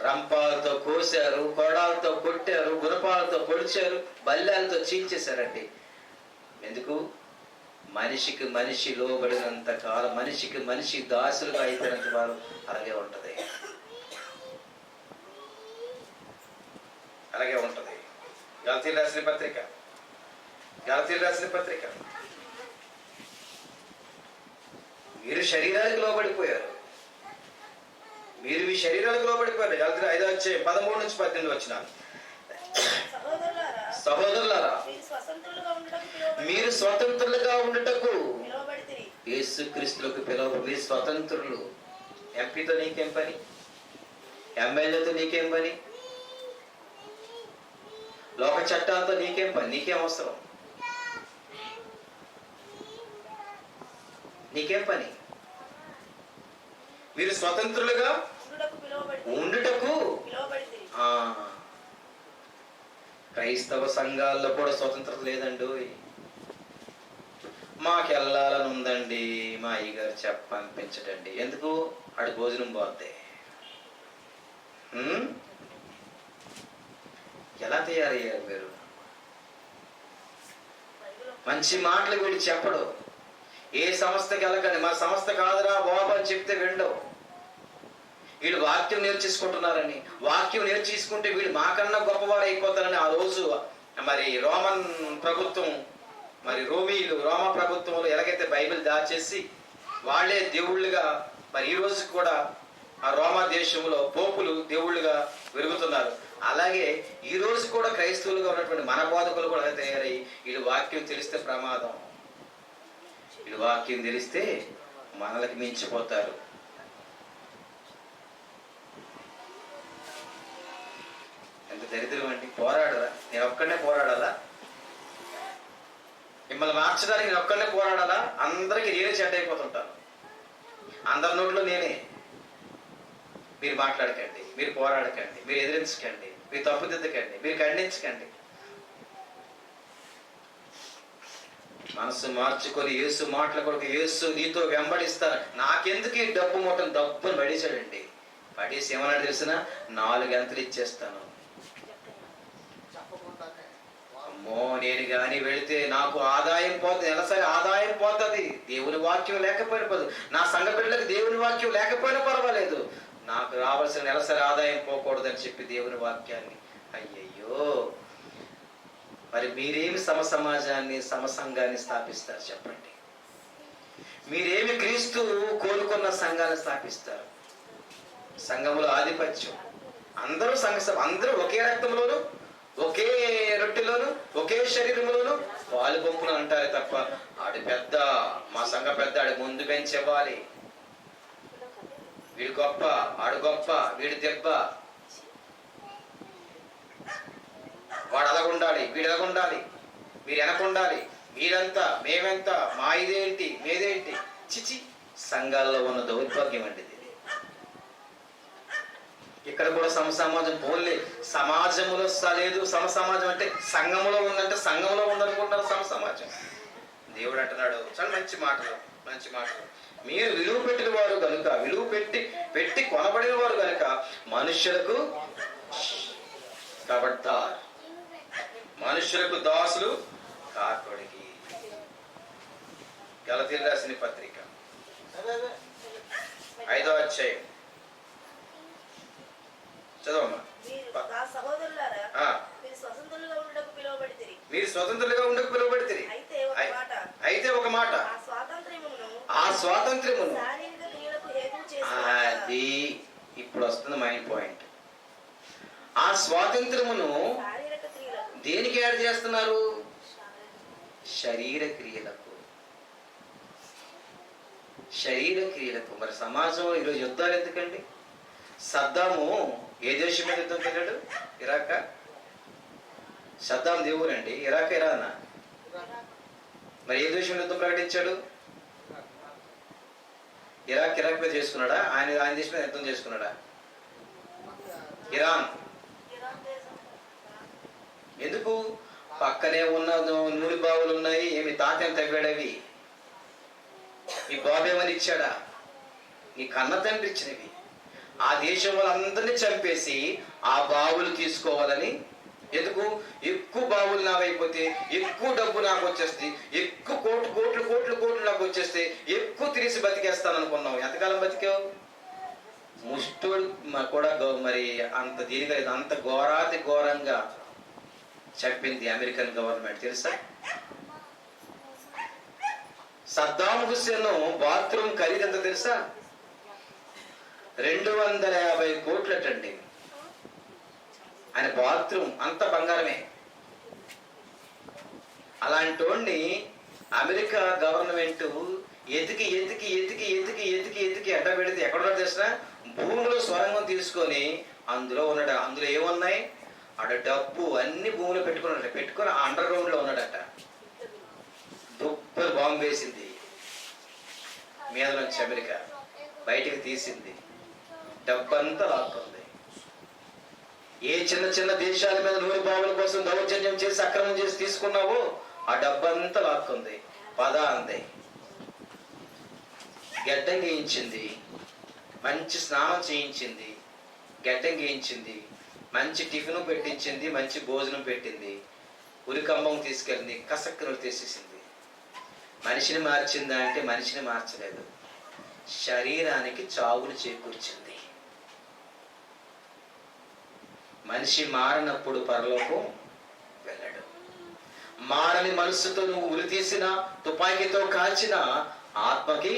Speaker 3: రంపాలతో కోసారు, కొడాలతో కొట్టారు, గుణపాలతో పొడిచారు, బల్లాలతో చీల్చేశారండి. ఎందుకు? మనిషికి మనిషి లోబడినంత కాలం, మనిషికి మనిషి దాసులుగా అయిపోయినంత వారు అలాగే ఉంటది. అలాగే ఉంటది. గలతీయులకు రాసిన పత్రిక మీరు శరీరానికి లోబడిపోయారు. మీరు మీ శరీరానికి లోబడిపోయారు. గలతీయులు 5వ అధ్యాయం 13 నుంచి 18 వచనాలు. సహోదరులారా, మీరు స్వతంత్రులుగా ఉండుటకు యేసుక్రీస్తులకు పిలువ. మీరు స్వతంత్రులు. ఎంపీతో నీకేం పని? ఎమ్మెల్యేతో నీకేం పని? లోక చట్టాలతో నీకేం పని? నీకేం అవసరం? నీకేం పని? మీరు స్వతంత్రులుగా
Speaker 1: ఉండుటకు
Speaker 4: పిలువబడితిరి.
Speaker 1: ఆ, క్రైస్తవ సంఘాల్లో కూడా స్వతంత్రత లేదండి. మాకు వెళ్ళాలని ఉందండి, మా అయ్యగారు పంపించటండి. ఎందుకు? ఆడి భోజనం పోద్ది. ఎలా తయారయ్యారు మీరు? మంచి మాటలు వీడు చెప్పడు. ఏ సంస్థకి వెళ్ళకండి, మా సంస్థ కాదురా బాబు అని చెప్తే విండవు. వీళ్ళు వాక్యం నేర్చేసుకుంటున్నారని, వాక్యం నేర్చేసుకుంటే వీళ్ళు మాకన్నా గొప్పవాడు అయిపోతారని ఆ రోజు మరి రోమన్ ప్రభుత్వం, మరి రోమా ప్రభుత్వంలో ఎలాగైతే బైబిల్ దాచేసి వాళ్ళే దేవుళ్ళుగా, మరి ఈ రోజు కూడా ఆ రోమా దేశంలో పోపులు దేవుళ్ళుగా వెలుగుతున్నారు. అలాగే ఈ రోజు కూడా క్రైస్తవులుగా ఉన్నటువంటి మన బోధకులు కూడా తయారయ్యి వీళ్ళు వాక్యం తెలిస్తే ప్రమాదం. వీళ్ళు వాక్యం తెలిస్తే మనలకి మించిపోతారు. ఎంత దరిద్రం అండి. పోరాడరా? నేను ఒక్కడనే పోరాడాలా? మిమ్మల్ని మార్చడానికి నేను ఒక్కడనే పోరాడాలా? అందరికీ నేనే చెడ్డ అయిపోతుంటాను. అందరి నోట్లో నేనే. మీరు మాట్లాడకండి, మీరు పోరాడకండి, మీరు ఎదిరించకండి, మీరు తప్పుదిద్దకండి, మీరు ఖండించకండి. మనసు మార్చుకొని యేసు మాటల కొరకు యేసు నీతో వెంబడిస్తారు. నాకెందుకు ఈ డబ్బు మూటను డబ్బుని పడేశాడండి. పడేసి ఏమన్నా తెలిసిన 4 గంటలు ఇచ్చేస్తాను. అమ్మో, నేను కానీ వెళితే నాకు ఆదాయం పోతుంది, నెలసరి ఆదాయం పోతుంది. దేవుని వాక్యం లేకపోయినా పర్వాలేదు, నా సంఘ బిడ్డలకు దేవుని వాక్యం లేకపోయినా పర్వాలేదు, నాకు రావాల్సిన నెలసరి ఆదాయం పోకూడదని చెప్పి దేవుని వాక్యాన్ని. అయ్యయ్యో, మరి మీరేమి సమాజాన్ని సంఘాన్ని స్థాపిస్తారు చెప్పండి? మీరేమి క్రీస్తు కోలుకున్న సంఘాన్ని స్థాపిస్తారు? సంఘములో ఆధిపత్యం, అందరూ అందరూ ఒకే రక్తంలోను, ఒకే రొట్టెలోను, ఒకే శరీరంలోను పాలు పంపులు అంటారు తప్ప ఆడు పెద్ద, మా సంఘ పెద్ద, ఆడి ముందు పెంచేవ్వాలి, వీడు గొప్ప, ఆడు గొప్ప, వీడి దెబ్బ, వాడు అలాగుండాలి, వీడు ఎలాగుండాలి, మీరు వెనకుండాలి, మీరంతా మేమెంత, మా ఇదేంటి మేదేంటి. చిచి, సంఘాల్లో ఉన్న దౌర్భాగ్యం అండి ఇది. ఇక్కడ కూడా సమసమాజం పోలే, సమాజంలో లేదు. సమసమాజం అంటే సంఘములో ఉందంటే సంఘంలో ఉందనుకుంటారు సమసమాజం. దేవుడు అంటున్నాడు చాలా మంచి మాటలు, మంచి మాటలు. మీరు విలువ పెట్టిన వారు కనుక, విలువ పెట్టి కొనబడిన వారు కనుక మనుష్యులకు కబడ్దార్, మనుష్యులకు దాసులు కాకొడికి. గలతీయులకు రాసిన పత్రిక 5వ అధ్యాయం చదవమ్మా. మీరు స్వతంత్రులుగా ఉండకు పిలువబడితిరి. అయితే ఒక మాట, ఆ స్వాతంత్ర్యమును, అది ఇప్పుడు వస్తుంది మైండ్ పాయింట్. ఆ స్వాతంత్ర్యమును దేనికి యాడ్ చేస్తున్నారు? శరీర క్రియలకు. శరీర క్రియలకు. మరి సమాజంలో ఈరోజు యుద్ధాలు ఎందుకండి? సద్దాము ఏ దేశం మీద యుద్ధం పెట్టాడు? ఇరాక. సద్దాం దేవుడండి, ఇరాక్ ఇరానా? మరి ఏ దేశం యుద్ధం ప్రకటించాడు? ఇరాక్ మీద చేసుకున్నాడా? ఆయన దేశం మీద యుద్ధం చేసుకున్నాడా? ఇరాన్. ఎందుకు? పక్కనే ఉన్న నూనె బావులు ఉన్నాయి, ఏమి తాతేం తవ్వాడవి? మీ బాబేమని ఇచ్చాడా? నీ కన్న తండ్రి ఇచ్చినవి. ఆ దేశం వాళ్ళందరినీ చంపేసి ఆ బావులు తీసుకోవాలని. ఎందుకు? ఎక్కువ బావులు నావైపోతే ఎక్కువ డబ్బు నాకు వచ్చేస్తే, ఎక్కువ కోట్లు నాకు వచ్చేస్తే ఎక్కువ తిరిసి బతికేస్తాను అనుకున్నావు. ఎంతకాలం బతికావు? ముష్టోడు కూడా మరి అంత దీనిగా అంత ఘోరాతి ఘోరంగా చెప్పింది అమెరికన్ గవర్నమెంట్ తెలుసా? సద్దాం హుస్సేన్ బాత్రూమ్ ఖరీదు ఎంత తెలుసా? 250 కోట్లటండి. ఆయన బాత్రూమ్ అంత బంగారమే. అలాంటి వాడిని అమెరికా గవర్నమెంట్ ఎతికి ఎట్టబెడితే ఎక్కడున్నాడు తెలిసిన? భూమిలో స్వరంగం తీసుకొని అందులో ఉన్నాడు. అందులో ఏమున్నాయి? ఆడ డబ్బు అన్ని భూమిలో పెట్టుకుని అండర్ గ్రౌండ్ లో ఉన్నాడట. దుబ్బలు బాంబు వేసింది మీద నుంచి అమెరికా, బయటికి తీసింది, డబ్బంతా లాక్కుంది.
Speaker 3: ఏ చిన్న చిన్న దేశాల మీద నూనె బావుల కోసం దౌర్జన్యం చేసి అక్రమం చేసి తీసుకున్నావో ఆ డబ్బంతా లాక్కుంది. పద అంది. గడ్డం గీయించింది, మంచి స్నానం చేయించింది, గడ్డం గీయించింది, మంచి టిఫిన్ పెట్టించింది, మంచి భోజనం పెట్టింది, ఉరికంబం తీసుకెళ్ళింది, కసక్కును తీసేసింది. మనిషిని మార్చిందా అంటే మనిషిని మార్చలేదు, శరీరానికి చావును చేకూర్చింది. మనిషి మారినప్పుడు పరలోకం వెళ్ళడు. మారని మనస్సుతో నువ్వు ఉరి తీసిన, తుపాకీతో కాల్చిన ఆత్మకి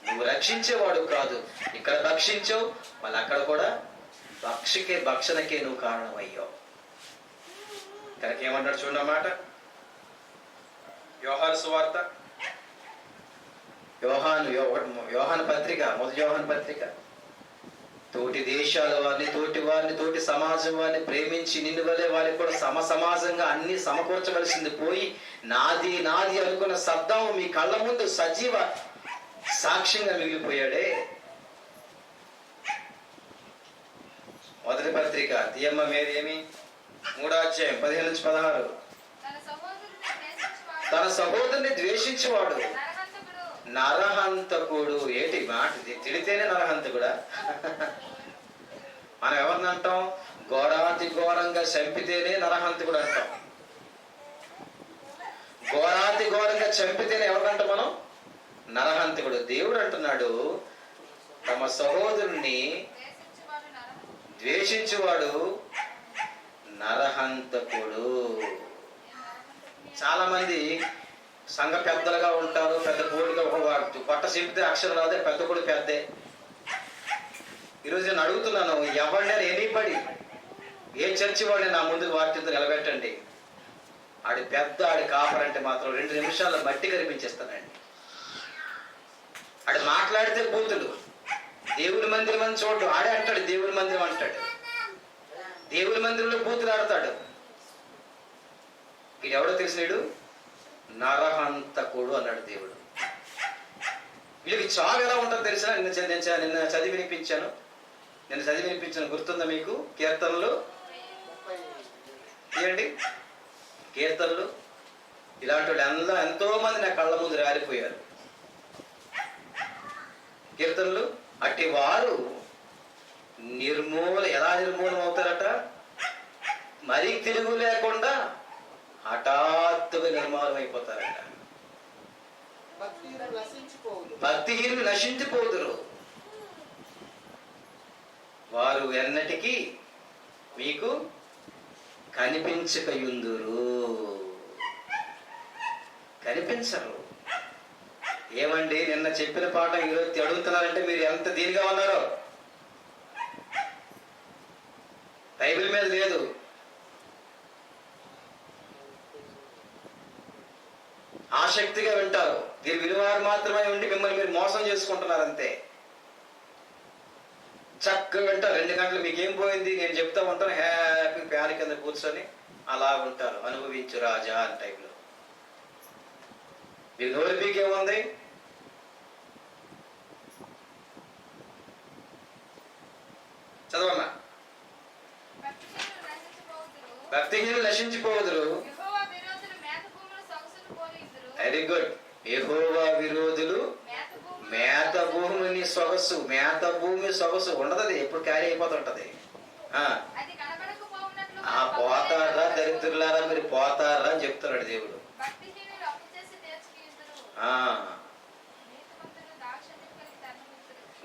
Speaker 3: నువ్వు రక్షించేవాడు కాదు. ఇక్కడ భక్షించావు, మళ్ళీ అక్కడ కూడా భక్షణకే నువ్వు కారణమయ్యావు. ఇక్కడికి ఏమంటాడు చూడన్నమాట. యోహాను సువార్త, యోహాను పత్రిక, మొదటి యోహాను పత్రిక. తోటి దేశాల వారిని, తోటి వారిని, తోటి సమాజం వారిని ప్రేమించి నిన్ను వలే వారికి కూడా సమాజంగా అన్ని సమకూర్చవలసింది పోయి నాది నాది అనుకున్న సద్దాము మీ కళ్ళ ముందు సజీవ సాక్ష్యంగా మిగిలిపోయాడే. మొదటి పత్రిక తీయమ్మ మీదేమి 3వ అధ్యాయం 15-16. తన సహోదరుని ద్వేషించేవాడు నరహంతకుడు. ఏంటి మాట, తిడితేనే నరహంతకుడా? మనం ఎవరిని అంటాం? ఘోరాతి ఘోరంగా చంపితేనే నరహంతకుడు అంటాం. ఘోరాతి ఘోరంగా చంపితేనే ఎవరికంటాం మనం? నరహంతకుడు. దేవుడు అంటున్నాడు తమ సహోదరుణ్ణి ద్వేషించువాడు నరహంతకుడు. చాలా మంది సంఘ పెద్దలుగా ఉంటారు, పెద్ద కోడిగా ఒకవాడు పట్ట చెప్తే అక్షరం రాదే, పెద్ద కొడు పెద్దే. ఈరోజు నేను అడుగుతున్నాను, ఎవరినైనా ఎనీబడి ఏ చర్చి వాడిని నా ముందుకు వార్తతో నిలబెట్టండి, ఆడి పెద్ద ఆడి కాపరంటే మాత్రం 2 నిమిషాల్లో మట్టి కనిపించేస్తానండి. ఆడు మాట్లాడితే బూతులు, దేవుని మందిరం అని చూడు, ఆడే అంటాడు దేవుని మందిరం అంటాడు, దేవుని మందిరంలో బూతులు ఆడతాడు. వీడు ఎవడో తెలిసినాడు? నరహంతకుడు అన్నాడు దేవుడు. వీళ్ళకి చావు ఎలా ఉంటుందో తెలిసిన నిన్న చదివి వినిపించాను. గుర్తుందా మీకు? కీర్తనలు తీయండి, కీర్తనలు. ఇలాంటి వాళ్ళు ఎంతో మంది నా కళ్ళ ముందు రాలిపోయారు. కీర్తనలు. అట్టి వారు ఎలా నిర్మూలం అవుతారట? మరీ తిరుగు లేకుండా హఠాత్తుగా నిర్మాణం అయిపోతారట. భక్తిహీనులు నశించిపోదురు, వారు ఎన్నటికీ మీకు కనిపించకయుందురు. కనిపించరు. ఏమండి నిన్న చెప్పిన పాఠం ఈరోజు అడుగుతున్నారంటే మీరు ఎంత దీనిగా ఉన్నారో. బైబిల్ మీద లేదు, ఆసక్తిగా వింటారు. దీని విలువారు మాత్రమే ఉండి మిమ్మల్ని మీరు మోసం చేసుకుంటున్నారు అంతే. చక్కగా వింటారు. 2 గంటలు మీకేం పోయింది నేను చెప్తా ఉంటాను, హ్యాపీ ఫ్యాన్ కింద కూర్చొని అలా ఉంటారు. అనుభవించు రాజా అని టైంలో. మీకు నోరు పీకేముంది? చదవమ్మా. భక్తిహీనులు నశించిపోదురు. Very good. యెహోవా విరోధులు మేత భూమిని సొగసు, మేత భూమి సొగసు ఉండదు, ఎప్పుడు క్యారీ అయిపోతుంటది. పోతారా దరిద్రులారా, మీరు పోతారా అని చెప్తున్నాడు దేవుడు.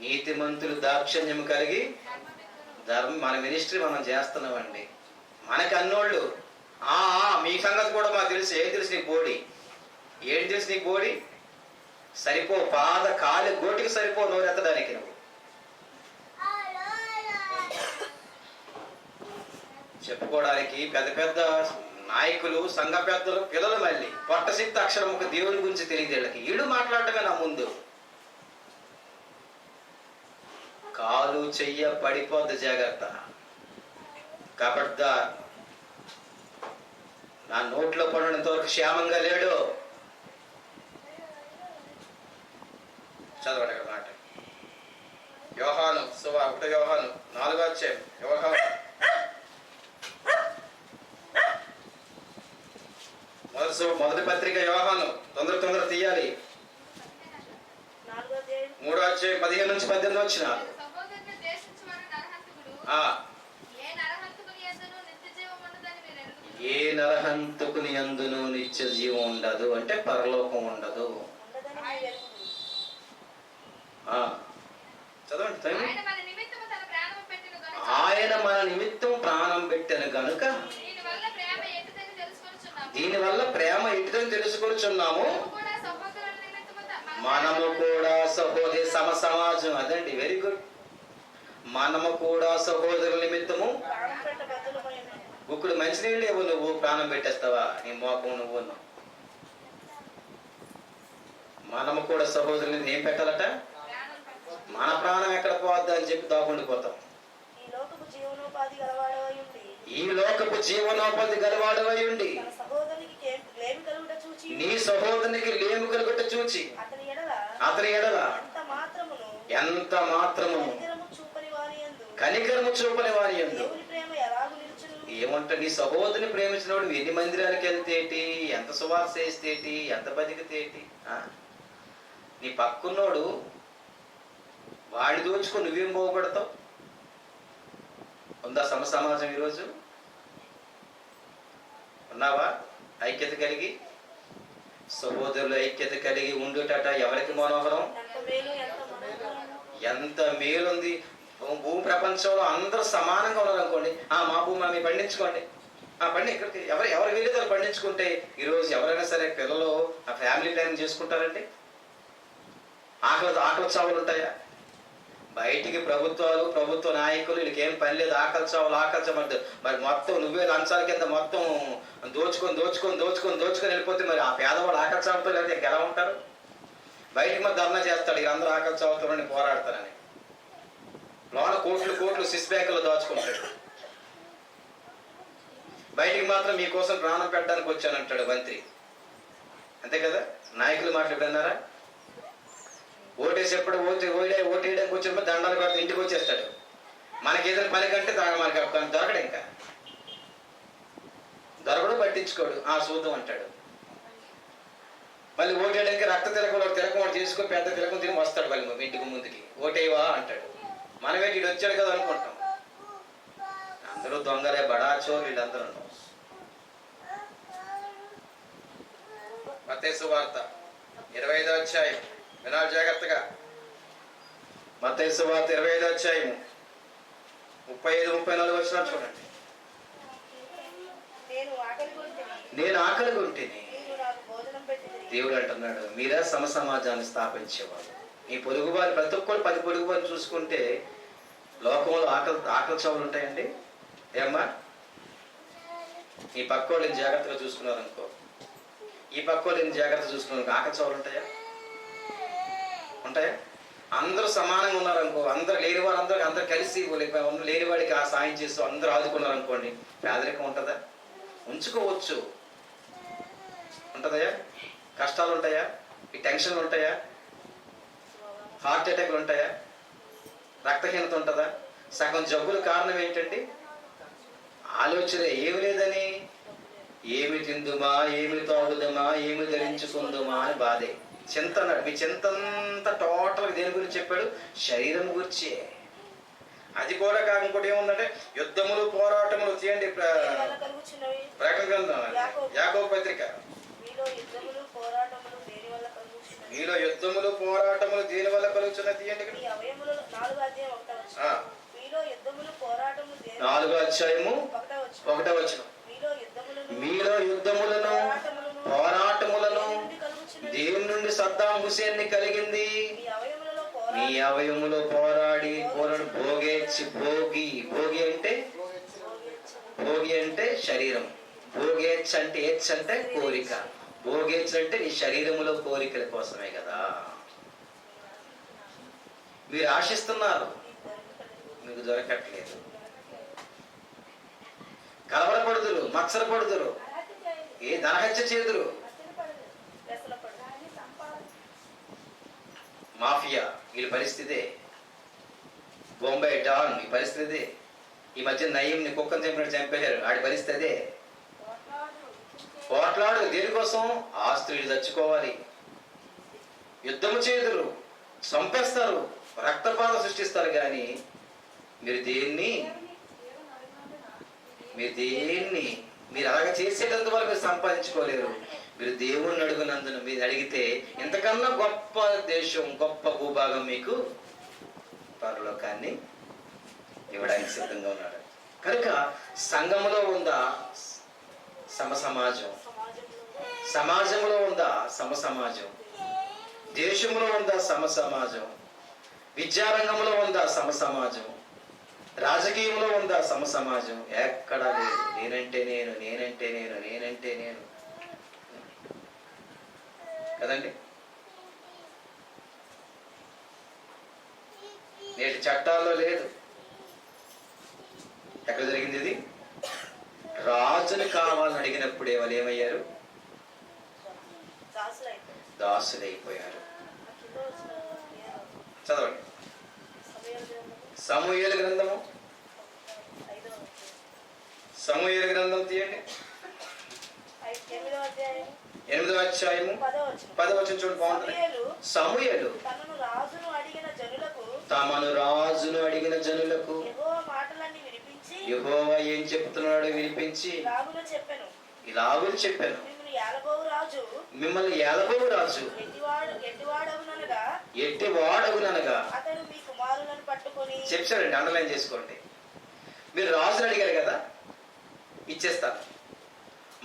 Speaker 3: నీతిమంతులు దాక్షణ్యం కలిగి ధర్మం. మన మినిస్ట్రీ మనం చేస్తున్నామండి. మనకి అన్నోళ్ళు మీ సంగతి కూడా మాకు తెలుసు. ఏం తెలుసు నీకు బోడి? ఏంటి తెలుసు నీకు బోడి? సరిపో, పాద కాలి గోటికి సరిపో నోరెత్తడానికి. నువ్వు చెప్పుకోవడానికి పెద్ద పెద్ద నాయకులు, సంఘ పెద్దలు, పిల్లలు మళ్ళీ పొట్టసిక్త అక్షరం ఒక దేవుని గురించి తెలియదు వీళ్ళకి. వీళ్ళు మాట్లాడటమే నా ముందు. కాలు చెయ్య పడిపోద్ది, జాగ్రత్త. కాబట్టి నా నోట్లో పడినంత వరకు క్షేమంగా లేడు. చదవండి అక్కడ మాట. యోహాను 1 యోహాను 4వ అధ్యాయం. మొదటి పత్రిక యోహాను, తొందర తీయాలి. 3వ అధ్యాయం 15 నుంచి 18 వచనాలు.
Speaker 4: సహోదరుని ద్వేషించువాడు నరహంతకుడు. ఏ నరహంతకుని యందును నిత్య జీవం ఉండదని మీరు ఎరుగుదురు.
Speaker 3: ఏ నరహంతకుని యందును నిత్య జీవం ఉండదు అంటే పరలోకం ఉండదు. చదవండి.
Speaker 4: ఆయన మన నిమిత్తము తన ప్రాణము పెట్టెను గనుక.
Speaker 3: ఆయన మన నిమిత్తం ప్రాణం పెట్టెను గనుక
Speaker 4: దీనివల్ల ప్రేమ ఎటుదని తెలుసుకొనుచున్నాము.
Speaker 3: దీనివల్ల ప్రేమ ఇటుదని తెలుసుకొనుచున్నాము.
Speaker 4: మనము కూడా సహోదరుల నిమిత్తము
Speaker 3: మనము కూడా సహోదరి సమాజం. అదండి, వెరీ గుడ్. మనము కూడా సహోదరుల నిమిత్తము. ఇప్పుడు మంచినీళ్ళు లేవు, నువ్వు ప్రాణం పెట్టేస్తావా? నీ మోకం నువ్వు. మనము కూడా సహోదరుని ఏం పెట్టాలట? మన ప్రాణం ఎక్కడ పోద్దా అని చెప్పి దాగుండిపోతాం. ఈ లోకపు జీవనోపాధి గలవాడవై ఉండి నీ సహోదరునికి లేము కలుగుట చూచి అతని ఎడల ఎంత మాత్రము కనికరము చూపని వారి యందు. ఏమంట? నీ సహోదరుని ప్రేమించినప్పుడు ఎన్ని మందిరాలకు వెళ్తేటి, ఎంత సువార్త చేస్తేటి, ఎంత బతికితేటి? నీ పక్కున్నోడు వాడి దోచుకొని నువ్వేం బాగుపడతావు? ఉందా సమాజం ఈరోజు? ఉన్నావా? ఐక్యత కలిగి సహోదరులు ఐక్యత కలిగి ఉండుటట ఎవరికి మనోహరం? ఎంత మేలుంది. భూమి ప్రపంచంలో అందరూ సమానంగా ఉన్నారనుకోండి. మా భూమి మీరు పండించుకోండి, పండి ఇక్కడికి ఎవరు వీళ్ళతో పండించుకుంటే ఈరోజు ఎవరైనా సరే పిల్లలు ఆ ఫ్యామిలీ ప్లానింగ్ చేసుకుంటారండి. ఆకలి చావులు ఉంటాయా? బయటికి ప్రభుత్వ నాయకులు వీళ్ళకేం పని లేదు. ఆకలి చావులు మరి మొత్తం నువ్వే లంచాల కింద మొత్తం దోచుకొని వెళ్ళిపోతే మరి ఆ పేదవాళ్ళు ఆకలి చావుతో లేదా ఎలా ఉంటారు? బయటికి మరి ధర్నా చేస్తాడు, వీళ్ళందరూ ఆకలి చావుతో పోరాడతారని. లోన కోట్లు సిస్ బ్యాంకులో దాచుకుంటాడు. బయటికి మాత్రం మీకోసం ప్రాణం పెట్టడానికి వచ్చానంటాడు మంత్రి. అంతే కదా? నాయకులు మాట్లాడున్నారా? ఓటేసేప్పుడు ఓటేయడానికి వచ్చినప్పుడు దండాలు కొడుతూ ఇంటికి వచ్చేస్తాడు. మనకి ఏదైనా పని కంటే మనకి దొరకడు. ఇంకా దొరకడు, పట్టించుకోడు. చూద్దాం అంటాడు. మళ్ళీ ఓటేయడానికి రక్త తిలకం చేసుకొని పెద్ద తిలకం తిని వస్తాడు. మళ్ళీ ఇంటికి ముందుకి ఓటేవా అంటాడు. మనమేటి ఇటు వచ్చాడు కదా అనుకుంటాం. అందరూ దొంగలే, బడాచో వీళ్ళందరూ. మత్తయి సువార్త 25వ అధ్యాయం వినాలి జాగ్రత్తగా. మత్తయి సువార్త 25వ అధ్యాయం 35-34 వచనాలు చూడండి. నేను ఆకలిగా ఉంటేనే దేవుడు అంటున్నాడు, మీరా సమాజాన్ని స్థాపించేవాడు. నీ పొరుగు వారి ప్రతి ఒక్కరు 10 పొరుగు వారిని చూసుకుంటే లోకంలో ఆకలి చావులు ఉంటాయండి. ఏమ్మా? ఈ పక్కోళ్ళని జాగ్రత్తగా చూసుకున్నారనుకో, ఈ పక్కోళ్ళని జాగ్రత్తగా చూసుకున్నారనుకో, ఆకలి చావులు ఉంటాయా? అందరూ సమానంగా ఉన్నారనుకో, అందరు లేని వారందరూ అందరు కలిసి లేని వాడికి ఆ సాయం చేస్తూ అందరూ ఆదుకున్నారనుకోండి, పేదరికం ఉంటుందా? ఉంచుకోవచ్చు. ఉంటుందయా? కష్టాలు ఉంటాయా? ఈ టెన్షన్లు ఉంటాయా? హార్ట్ అటాక్లు ఉంటాయా? రక్తహీనత ఉంటుందా? సగం జబ్బుల కారణం ఏంటండి? ఆలోచన ఏమి లేదని. ఏమి తిందుమా, ఏమి తాగుదమా, ఏమి ధరించుకుందుమా అని బాధే. చింత అన్నాడు. మీ చింతంతా టోటల్గా దేని గురించి చెప్పాడు? శరీరం గురించి. అది కూడా కాకుండా ఏముందంటే యుద్ధములు పోరాటములు చేయండి. ప్రకటన గ్రంథం, యాకోబు పత్రిక. మీలో యుద్ధములు పోరాటములు దేని వల్ల కలుగుతున్నది తీయండి. 4వ అధ్యాయము 1వ వచనం. మీలో యుద్ధములను పోరాటములను దేవుని నుండి సద్దాం హుసేన్ ని కలిగింది. మీ అవయములో పోరాడి భోగి అంటే శరీరం. భోగేచ్ఛ అంటే కోరిక. భోగేచ్ఛ అంటే నీ శరీరములో కోరికల కోసమే కదా. మీరు ఆశిస్తున్నారు, మీకు దొరకట్లేదు. కలవరపడుదురు, మత్సరపడుదురు, ఏ ధనహత్య చేదురు. మాఫియా వీళ్ళ పరిస్థితే. బొంబాయి డాన్ ఈ పరిస్థితి. ఈ మధ్య నయీంని కుక్కను చంపినట్టు చంపేశారు, ఆడి పరిస్థితి. పోట్లాడు దేనికోసం? ఆ స్త్రీలు తెచ్చుకోవాలి, యుద్ధము చేదురు, చంపేస్తారు, రక్తపాత సృష్టిస్తారు. కానీ మీరు దేన్ని మీరు అలాగ చేసేటందువల్ల మీరు సంపాదించుకోలేరు. మీరు దేవుణ్ణి అడుగునందున మీరు అడిగితే ఇంతకన్నా గొప్ప దేశం, గొప్ప భూభాగం మీకు పరలోకాన్ని ఇవ్వడానికి సిద్ధంగా ఉన్నాడు. కనుక సంఘములో ఉందా సమసమాజం, సమాజంలో ఉందా సమసమాజం, దేశంలో ఉందా సమసమాజం, విద్యారంగంలో ఉందా సమసమాజం, రాజకీయంలో ఉందా సమసమాజం? ఎక్కడా లేదు. నేనంటే నేను, నేనంటే నేను, నేనంటే నేను కదండి. నేటి చట్టాల్లో లేదు. ఎక్కడ జరిగింది ఇది? రాజులు కావాలని అడిగినప్పుడే వాళ్ళు ఏమయ్యారు? దాసులైపోయారు. చదవండి సమూయేలు గ్రంథము, సమూయేలు గ్రంథం తీయండి, 8వ అధ్యాయము 10వ వచనం చూడండి, బాగుంటుంది. సమూయేలు తమను రాజును అడిగిన జనులకు యెహోవా ఏం చెప్తున్నాడో వినిపించి ఇలాగులు చెప్పాను, మిమ్మల్ని ఏలబోవు రాజు ఎట్టివాడగుననగా చెప్పారండి. అండర్లైన్ చేసుకోండి. మీరు రాజుని అడిగారు కదా, ఇచ్చేస్తాను.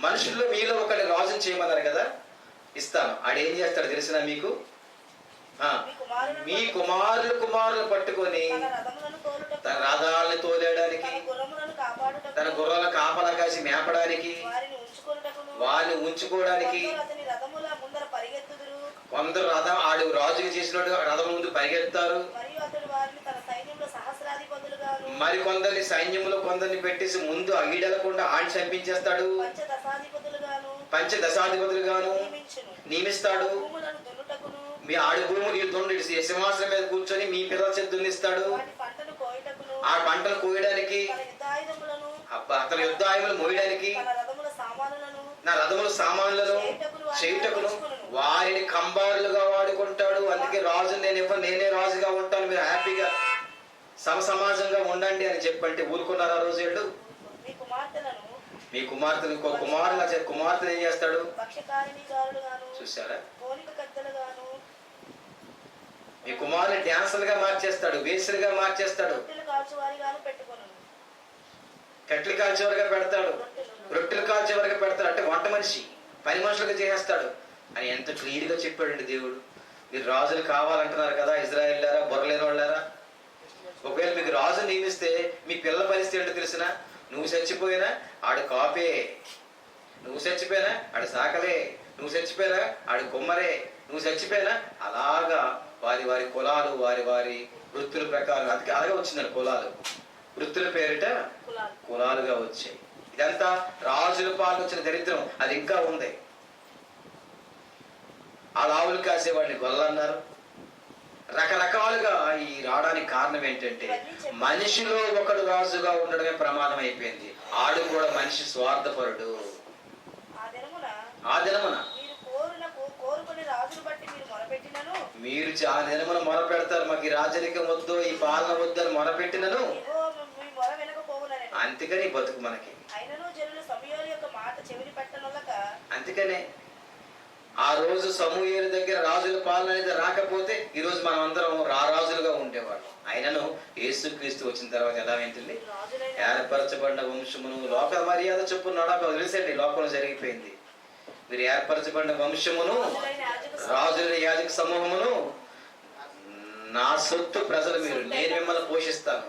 Speaker 3: మనుషుల్లో మీలో ఒకటి రాజుని చేయమన్నారు కదా, ఇస్తాను. ఆడేం చేస్తాడు తెలిసిన మీకు? మీ కుమారులు పట్టుకొని తన రథాలను తోలేయడానికి, తన గుర్రాలను కాపలా కాసి మేపడానికి, వారిని ఉంచుకోవడానికి కొందరు ఆడు రాజుకి చేసినట్టు రథం ముందు పరిగెత్తారు. మరి కొందరిని సైన్యంలో కొందరిని పెట్టేసి ముందు అగిడలకుండా ఆడి చంపించేస్తాడు. పంచదశాధిపతులుగాను నియమిస్తాడు. మీ ఆడి భూములు దున్నుడి సింహాసనం మీద కూర్చొని మీ పిల్లల చేత దున్నిస్తాడు. ఆ పంటలు కోయడానికి, అతని యుద్ధాయుములు మోయడానికి, నా రథముల సామాన్లను చేయుటకును వారిని కంబారులుగా వాడుకుంటాడు. అందుకే రాజు నేనే రాజుగా ఉంటాను, మీరు హ్యాపీగా సమాజంగా ఉండండి అని చెప్పంటే ఊరుకున్నారు ఆ రోజు. వీళ్ళు మీ కుమార్తెను కుమార్తెను ఏం చేస్తాడు చూసారా? మీ కుమారుని డాన్సర్లుగా మార్చేస్తాడు, వేసులుగా మార్చేస్తాడు, కట్లు కాల్చేవారుగా పెడతాడు, రొట్టెలు కాల్చేవారుగా పెడతాడు. అంటే వంట మనిషి, పని మనుషులుగా చేసేస్తాడు అని ఎంత క్లియర్ గా చెప్పాడండి దేవుడు. మీరు రాజులు కావాలంటున్నారు కదా ఇజ్రాయేల్లారా, బొర్రలేని వాళ్ళారా. ఒకవేళ మీకు రాజు నియమిస్తే మీ పిల్లల పరిస్థితి ఏంటో తెలిసిన? నువ్వు చచ్చిపోయినా ఆడు కాపే, నువ్వు చచ్చిపోయినా ఆడు సాకలే, నువ్వు చచ్చిపోయినా ఆడు కొమ్మరే, నువ్వు చచ్చిపోయినా అలాగా వారి వారి కులాలు, వారి వారి వృత్తుల ప్రకారం అలాగే వచ్చిందండి. కులాలు వృత్తుల పేరిట కులాలుగా వచ్చాయి. ఇదంతా రాజుల పాలన వచ్చిన దరిద్రం. అది ఇంకా ఉంది. ఆ ఆవులు కాసేవాడిని గొల్లన్నారు. రకరకాలుగా ఈ రావడానికి కారణం ఏంటంటే మనిషిలో ఒకడు రాజుగా ఉండడమే ప్రమాదం అయిపోయింది. ఆడు కూడా మనిషి స్వార్థపరుడు. ఆ దినమున మీరు ఆ దినమున మొరపెడతారు, మాకు ఈ రాజరికం వద్దు, ఈ పాలన వద్దు అని మొరపెట్టినను అందుకని బతుకు మనకి. అందుకనే ఆ రోజు సమూయేలు దగ్గర రాజుల పాలన అనేది రాకపోతే ఈ రోజు మనం అందరం రారాజులుగా ఉండేవాళ్ళం. అయినను యేసుక్రీస్తు వచ్చిన తర్వాత ఎలా ఏంటండి? ఏర్పరచబడిన వంశమును లోక మర్యాద చొప్పున నడక వదిలేసండి. లోకంలో జరిగిపోయింది. మీరు ఏర్పరచబడిన వంశమును, రాజుల యాజక సమూహమును, నా సొత్తు ప్రజలు మీరు, నేను మిమ్మల్ని పోషిస్తాను.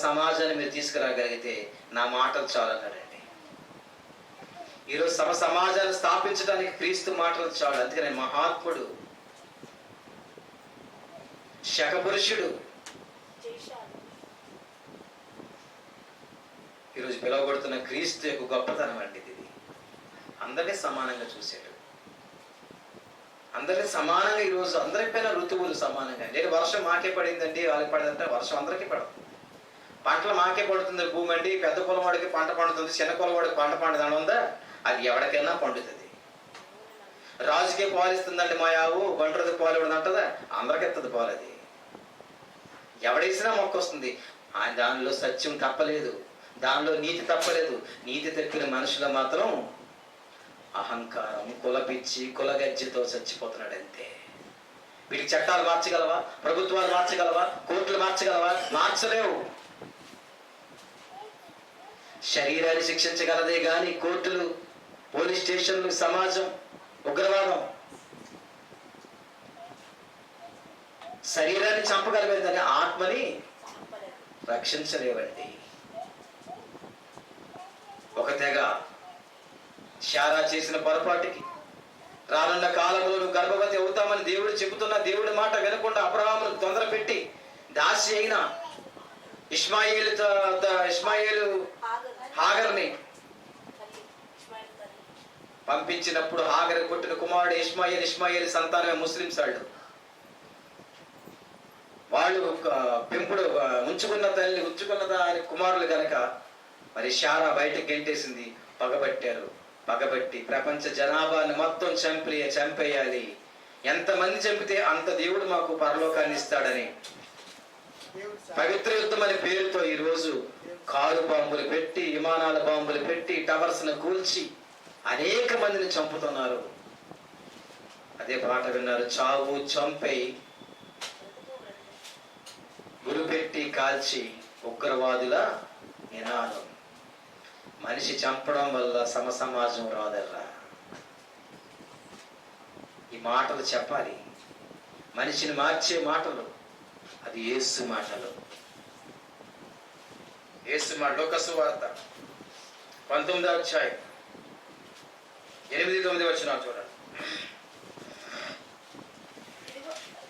Speaker 3: సమాజాన్ని మీరు తీసుకురాగలిగితే నా మాటలు చాలన్నాడండి. ఈరోజు సమాజాన్ని స్థాపించడానికి క్రీస్తు మాటలు చాలు. అందుకని మహాత్ముడు, శకపురుషుడు ఈరోజు పిలువబడుతున్న క్రీస్తు యొక్క గొప్పతనం అండి. ఇది అందరినీ సమానంగా చూసాడు. అందరినీ సమానంగా ఈరోజు అందరిపైన ఋతువులు సమానంగా. లేదు వర్షం మాకే పడిందండి, వాళ్ళకి పడిందంటే వర్షం అందరికీ పడదు. పంటలు మాకే పడుతుంది భూమి అండి. పెద్ద పొలం వాడికి పంట పండుతుంది, చిన్న పొలం వాడికి పంట పండుతుంది ఉందా? అది ఎవరికైనా పండుతుంది. రాజుకే పాలు ఇస్తుందండి మా ఆవు, ఒంటరిది పాలు ఇవ్వదంటదా? అందరికి ఎత్తది పాలు. అది ఎవడేసినా మొక్క వస్తుంది. దానిలో సత్యం తప్పలేదు, దానిలో నీతి తప్పలేదు. నీతి తప్పిన మనుషులు మాత్రం అహంకారం, కులపిచ్చి కులగజ్జితో చచ్చిపోతున్నాడు అంతే. వీటికి చట్టాలు మార్చగలవా? ప్రభుత్వాలు మార్చగలవా? కోర్టులు మార్చగలవా? మార్చలేవు. శరీరాన్ని శిక్షించగలదే గాని కోర్టులు, పోలీస్ స్టేషన్లు, సమాజం, ఉగ్రవాదం శరీరాన్ని చంపగలిగేదని ఆత్మని రక్షించలేవండి. ఒక తెగ శారా చేసిన పొరపాటుకి రానున్న కాలంలో నువ్వు గర్భవతి అవుతామని దేవుడు చెబుతున్న దేవుడి మాట వినకుండా అబ్రహామును తొందర పెట్టి దాసి అయిన ఇష్మాయేలు హాగర్ని పంపించినప్పుడు హాగర్ కొట్టిన కుమారుడు ఇష్మాయేలు సంతానమే ముస్లింస్. వాళ్ళు పెంపుడు ఉంచుకున్న దాని కుమారులు గనక మరి శారా బయటకు గెంటేసింది. పగబట్టి ప్రపంచ జనాభాని మొత్తం చంపేయాలి, ఎంతమంది చంపితే అంత దేవుడు మాకు పరలోకాన్ని ఇస్తాడని పవిత్ర యుద్ధం అనే పేరుతో ఈరోజు కారు బాంబులు పెట్టి, విమానాల బాంబులు పెట్టి, టవర్స్ ను కూల్చి అనేక మందిని చంపుతున్నారు. అదే పాట విన్నారు, చావు చంపై గురిపెట్టి కాల్చి ఉగ్రవాదుల నినాదం. మనిషి చంపడం వల్ల సమాజం రాదర్రా. ఈ మాటలు చెప్పాలి, మనిషిని మార్చే మాటలు. అది యేసు మాటలు. లోకాసు వార్త 19వ అధ్యాయం 8-9 వచనాలు చూడండి.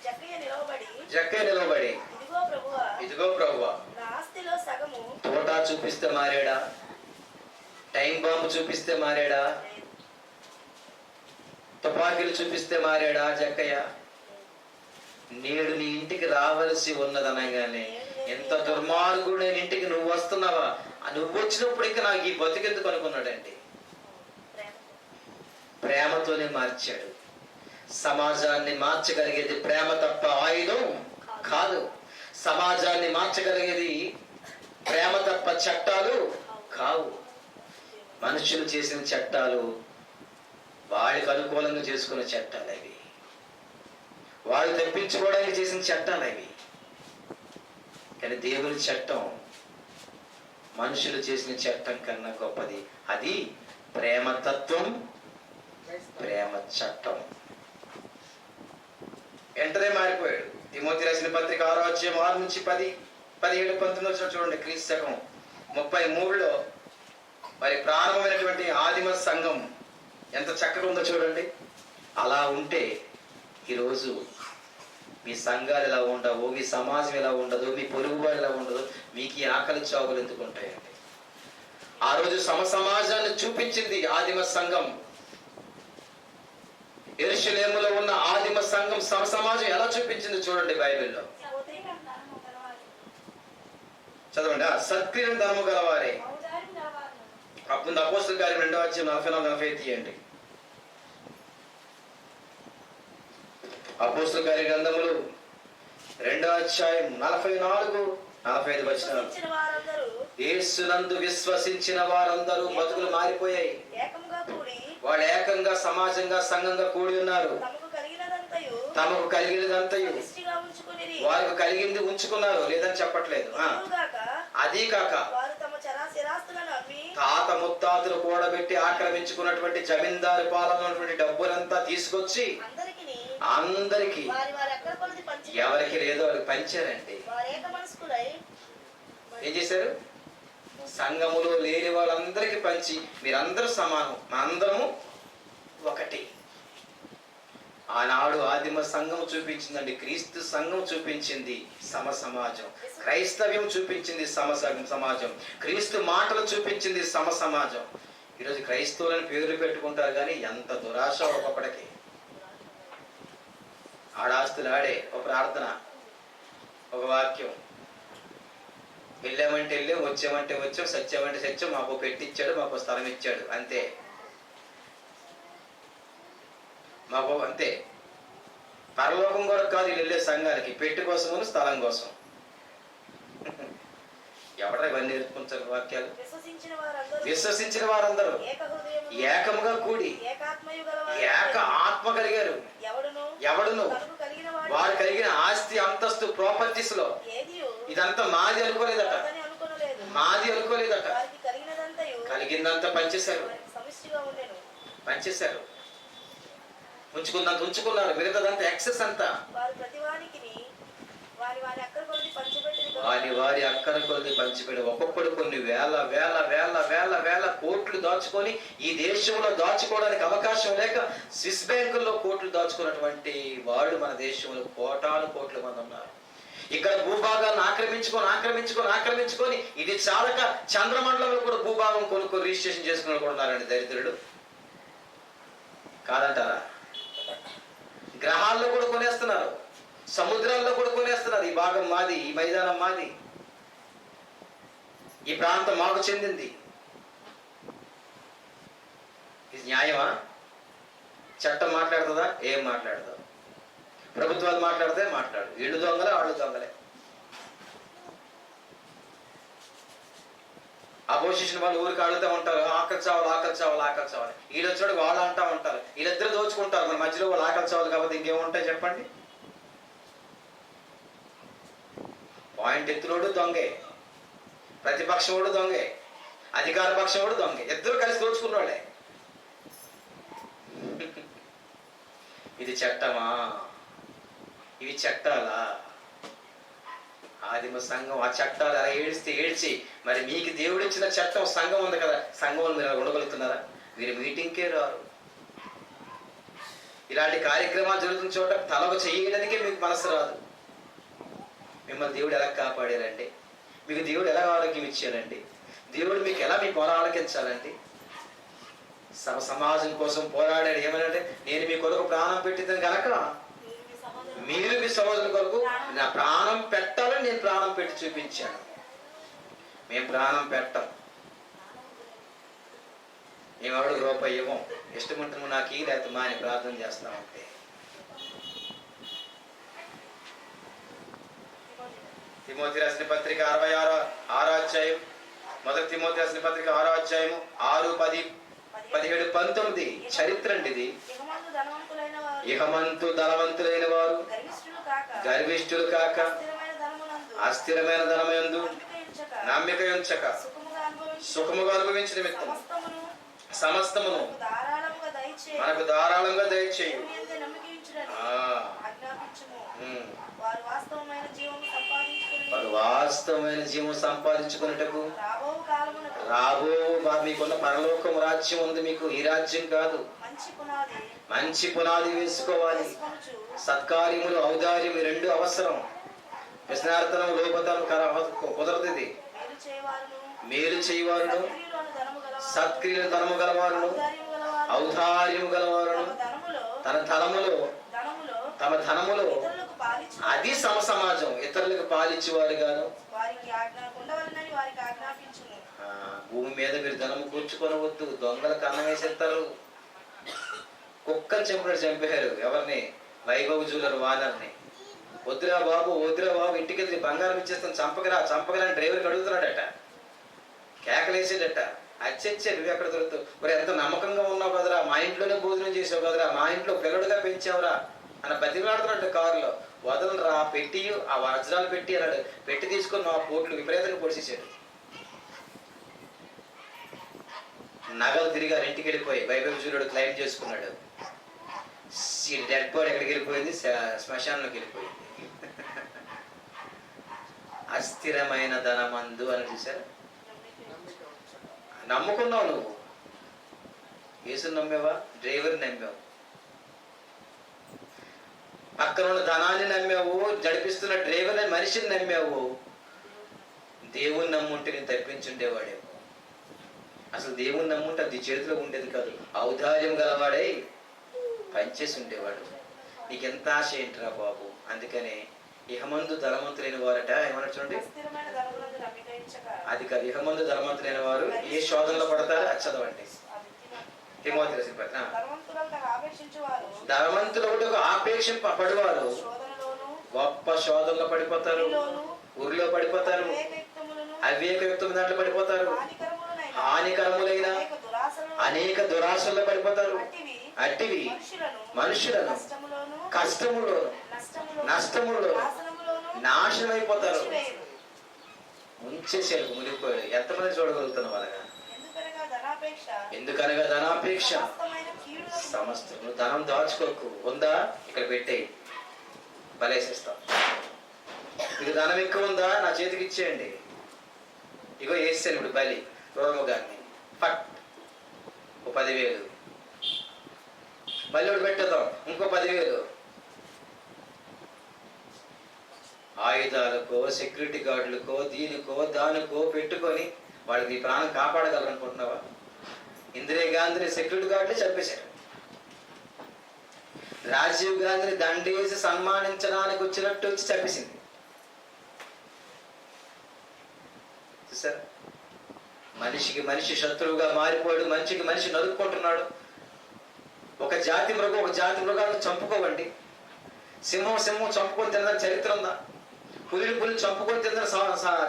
Speaker 3: జక్కయ్య నిలబడి, ఇదిగో ప్రభువా, తోటా చూపిస్తే మారాడా? టైం బాంబు చూపిస్తే మారాడా? తుపాకీలు చూపిస్తే మారాడా జక్కయ్య? నేడు నీ ఇంటికి రావలసి ఉన్నదనగానే, ఎంత దుర్మార్గుడైన ఇంటికి నువ్వు వస్తున్నావా? నువ్వు వచ్చినప్పుడు ఇంకా నాకు ఈ బతికెందుకు అనుకున్నాడండి. ప్రేమతోనే మార్చాడు. సమాజాన్ని మార్చగలిగేది ప్రేమ తప్ప ఆయుధం కాదు. సమాజాన్ని మార్చగలిగేది ప్రేమ తప్ప చట్టాలు కావు. మనుషులు చేసిన చట్టాలు వాళ్ళకి అనుకూలంగా చేసుకున్న చట్టాలు అవి. వాళ్ళు తప్పించుకోవడానికి చేసిన చట్టాలు అవి. కానీ దేవుని చట్టం మనుషులు చేసిన చట్టం కన్నా గొప్పది. అది ప్రేమ తత్వం, ప్రేమ చట్టం. వెంటనే మారిపోయాడు. తిమోతి రాసిన పత్రిక 6వ అధ్యాయం 6-10, 17, 19 చూడండి. క్రీస్తు శకం 33లో మరి ప్రారంభమైనటువంటి ఆదిమ సంఘం ఎంత చక్కగా ఉందో చూడండి. అలా ఉంటే ఈరోజు మీ సంఘాలు ఎలా ఉండవు, మీ సమాజం ఎలా ఉండదు, మీ పొరుగుబాటు ఎలా ఉండదు, మీకు ఈ ఆకలి చావులు ఎందుకు ఉంటాయండి? ఆ రోజు సమాజాన్ని చూపించింది ఆదిమ సంఘం. యెరూషలేములో ఉన్న ఆదిమ సంఘం సమాజం ఎలా చూపించింది చూడండి బైబిల్లో. చదవండి. సత్క్రియను ధనము గలవారే. అప్పుడు అపోస్తలుల కార్యం 2వ అధ్యాయం 44-45 తీయండి. అపోస్తలుల కార్య గ్రంథములు 2వ అధ్యాయం 44-45 వచనాలు. యేసునందు విశ్వసించిన వారందరూ బతుకులు మారిపోయాయి. వాళ్ళు ఏకంగా సమాజంగా సంఘంగా కూడి ఉన్నారు. తమకు కలిగినదంతయు వారికి కలిగింది ఉంచుకున్నారు, లేదని చెప్పట్లేదు. అదీ కాక తాత ముత్తాతలు కూడబెట్టి ఆక్రమించుకున్నటువంటి జమీందారు పాలనటువంటి డబ్బులంతా తీసుకొచ్చి అందరికి ఎవరికి లేదో వాళ్ళకి పంచారండి. ఏం చేశారు? సంఘములో లేని వాళ్ళందరికీ పంచి, మీరందరూ సమానం, అందరము ఒకటి. ఆనాడు ఆదిమ సంఘం చూపించిందండి, క్రీస్తు సంఘం చూపించింది సమాజం, క్రైస్తవ్యం చూపించింది సమాజం, క్రీస్తు మాటలు చూపించింది సమాజం. ఈరోజు క్రైస్తవులని పేర్లు పెట్టుకుంటారు కానీ ఎంత దురాశ ఒక్కొక్కడికి. ఆడాస్తులు ఆడే, ఒక ప్రార్థన, ఒక వాక్యం, వెళ్ళామంటే వెళ్ళాం, వచ్చామంటే వచ్చాం, సత్యమంటే సత్యం, మాకు పెట్టించాడు, మాకు స్థలం ఇచ్చాడు, అంతే.
Speaker 1: మాకు అంతే. పరలోకం కూడా కాదు వీళ్ళు వెళ్ళే సంఘానికి, పెట్టి కోసము స్థలం కోసం. ఎవడ ఇవన్నీ నేర్పుకుంటారు వాక్యాలు? విశ్వసించిన వారందరూ ఏకముగా కూడి ఏక ఆత్మ కలిగారు. ఎవడును వారు కలిగిన ఆస్తి అంతస్తు ప్రాపర్టీస్ లో ఇదంతా మాది అనుకోలేదట, మాది అనుకోలేదట. కలిగిందంతా పంచేశారు, పంచేశారు. ఉంచుకున్నంత ఉంచుకున్నారు, మిగతాదంతా ఎక్సెస్ అంతా వారి అక్కర కొద్ది పంచిపెట్టి ఒక్కొక్కడు కొన్ని వేల వేల వేల వేల వేల కోట్లు దాచుకొని ఈ దేశంలో దాచుకోవడానికి అవకాశం లేక స్విస్ బ్యాంకుల్లో కోట్లు దాచుకున్నటువంటి వాడు మన దేశంలో కోటాను కోట్ల మంది ఉన్నారు. ఇక్కడ భూభాగాలను ఆక్రమించుకొని ఇది చాలక చంద్రమండలంలో కూడా భూభాగం కొనుక్కొని రిజిస్ట్రేషన్ చేసుకున్న కూడా ఉన్నారండి దరిద్రుడు. కాదంటారా? గ్రహాల్లో కూడా కొనేస్తున్నారు, సముద్రాల్లో కూడా కొనేస్తున్నారు. ఈ భాగం మాది, ఈ మైదానం మాది, ఈ ప్రాంతం మాకు చెందింది. ఇది న్యాయమా? చట్టం మాట్లాడుతుందా? ఏం మాట్లాడదు. ప్రభుత్వాలు మాట్లాడితే మాట్లాడు. వీళ్ళు దొంగలే, వాళ్ళు దొంగలే. అపోజిషన్ వాళ్ళు ఊరికి అడుగుతూ ఉంటారు, ఆకలి చావాలి. వీళ్ళు వచ్చాడు వాళ్ళు అంటా ఉంటారు, వీళ్ళిద్దరు దోచుకుంటారు. మన మధ్యలో వాళ్ళు ఆకలి చావాలి కాబట్టి ఇంకేముంటాయి చెప్పండి? పాయింట్ ఎత్తులోడు దొంగే, ప్రతిపక్షముడు దొంగే, అధికార పక్షముడు దొంగే, ఇద్దరు కలిసి దోచుకున్నాడే. ఇది చట్టమా? ఇవి చట్టాలా? ఆదిమ సంఘం ఆ చట్టాలు అలా ఏడ్చి మరి మీకు దేవుడు ఇచ్చిన చట్టం సంఘం ఉంది కదా, సంఘంలో మీరు ఉండగలుగుతున్నారా? మీరు మీటింగ్కే రారు. ఇలాంటి కార్యక్రమాలు జరుగుతున్న చోట తలకు చేయడానికే మీకు మనసు రాదు. మిమ్మల్ని దేవుడు ఎలా కాపాడారండి? మీకు దేవుడు ఎలా ఆరోగ్యం ఇచ్చారండి? దేవుడు మీకు ఎలా మీ పొర ఆలకించాలండి? సమాజం కోసం పోరాడాడు. ఏమనంటే నేను మీ కొరకు ప్రాణం పెట్టిందని కనుక మీరు మీ సమాజం కొరకు నా ప్రాణం పెట్టాలని నేను ప్రాణం పెట్టి చూపించాను. మేము ప్రాణం పెట్టం, మేమెవడు రూపాయి ఇవ్వం. ఇష్టముంటాము నాకు ఈ లేకపోతే మా అని ప్రార్థన చేస్తామంటే. తిమోతి రాసిన పత్రిక 66వ అధ్యాయం, మొదటి తిమోతి రాసిన పత్రిక 6వ అధ్యాయము 6, 10, 17, 19 చరిత్ర అండి ఇది. ఇహమంతు ధనవంతులైన వారు గర్విష్ఠులు కాక అస్థిరమైన ధనమందు నమ్మిక ఉంచక సుఖముగా అనుభవించిన నిమిత్తం సమస్తమును మనకు ధారాళంగా దయచేయు. వారు వాస్తవమైన జీవం సంపాదించుకున్నటకు రాబో మీకున్న పరలోకం రాజ్యం ఉంది. మీకు ఈ రాజ్యం కాదు. మంచి పునాది వేసుకోవాలి. సత్కార్యములు ఔదార్యము రెండు అవసరం. వ్యసనార్థనం లోపతనం కుదరదు. ఇది మేలు చేయవారును సత్క్రియలు ధనము గలవారును ఔదార్యము గలవారును తమ ధనములో అది సమాజం ఇతరులకు పాలించేవారు గాను. భూమి మీద మీరు ధనము కూర్చుకొనవద్దు. దొంగలకు అన్నం వేసేస్తారు. కుక్కలు చంపారు. ఎవరిని? వైభవ్ జ్యువెలర్ వానర్ని. వద్దురా బాబు ఇంటికి వెళ్ళి బంగారం ఇచ్చేస్తాను, చంపకరా అని డ్రైవర్కి అడుగుతున్నాడట. కేకలేసేటట. అచ్చే నువ్వు ఎక్కడ దొరుకుతావు? మరి ఎంత నమ్మకంగా ఉన్నావు కదరా, మా ఇంట్లోనే భోజనం చేసావు కదరా, మా ఇంట్లో పిల్లడుగా పెంచావురా అని బతిమాడుతున్నాడు కారులో. వదలరా పెట్టి, ఆ వజ్రాలు పెట్టి అన్నాడు. పెట్టి తీసుకొని మా పోట్లు విపరీతంగా పొడిచేసాడు. నగలు తిరిగి ఇంటికి వెళ్ళిపోయి వైభవ్ జ్యువెలర్ క్లైమ్ చేసుకున్నాడు. డెడ్ బాడీ ఎక్కడికి వెళ్ళిపోయింది? శ్మశానంలోకి వెళ్ళిపోయింది. అస్థిరమైన ధనమందు అని చూసారు. నమ్ముకున్నావు నువ్వు. యేసుని నమ్మేవా? డ్రైవర్ని నమ్మావు. పక్కన ఉన్న ధనాన్ని నమ్మావు. నడిపిస్తున్న డ్రైవర్ని మనిషిని నమ్మావు. దేవుని నమ్ముంటే నేను తప్పించుండేవాడేమో. అసలు దేవుని నమ్ముంటే అది చేతిలో ఉండేది కాదు. ఔదార్యం గలవాడై పనిచేసి ఉండేవాడు. నీకెంత ఆశ ఏంటిరా బాబు? అందుకనే ఇహమందు ధనవంతులైన వారట ఏమన్నా చూడండి, అది కాదు. ఇహమందు ధనవంతులైన వారు ఏ శోధనలో పడతారో అది చదవండి. తిమోతి రాసిన పత్రిక
Speaker 5: అపేక్షించువారు
Speaker 3: ధనవంతులు ఒకటి ఆపేక్షింపబడువారు
Speaker 5: శోధనలోను
Speaker 3: గొప్ప శోధనలో పడిపోతారు, ఊరిలో పడిపోతారు,
Speaker 5: వివేకయుక్తములను
Speaker 3: అవివేకయుక్తమైన దాంట్లో పడిపోతారు, హానికరములైన అనేక దురాశల్లో పడిపోతారు. అట్టివి మనుషులను కష్టములో నష్టములో నాశనం అయిపోతారు. ముంచేసారు, మునిగిపోయాడు. ఎంతమంది చూడగలుగుతున్నాం అలాగా? ఎందుకనగా ధనాపేక్ష సమస్తం. నువ్వు ధనం దాచుకోకు, ఉందా ఇక్కడ పెట్టేయి, బలేసిస్తాం. మీకు ధనం ఎక్కువ ఉందా, నా చేతికి ఇచ్చేయండి, ఇగో వేస్తాను ఇప్పుడు బలి రోగము గారిని ఫట్ ఓ 10,000, మళ్ళీ ఒకటి పెట్టేద్దాం ఇంకో 10,000. ఆయుధాలకో సెక్యూరిటీ గార్డులకో దీనికో దానికో పెట్టుకొని వాళ్ళకి ఈ ప్రాణం కాపాడగలరనుకుంటున్నావా? ఇందిరా గాంధీని సెక్యూరిటీ గార్డులే చంపేశారు. రాజీవ్ గాంధీని దండేసి సన్మానించడానికి వచ్చినట్టు వచ్చి చంపేసింది. చూసారా? మనిషికి మనిషి శత్రువుగా మారిపోయాడు, మనిషికి మనిషి నరుక్కుంటున్నాడు. ఒక జాతి మృగం ఒక జాతి మృగాలను చంపుకోవండి. సింహం చంపుకొని తినడానికి చరిత్ర ఉందా? పులి చంపుకొని తిన్న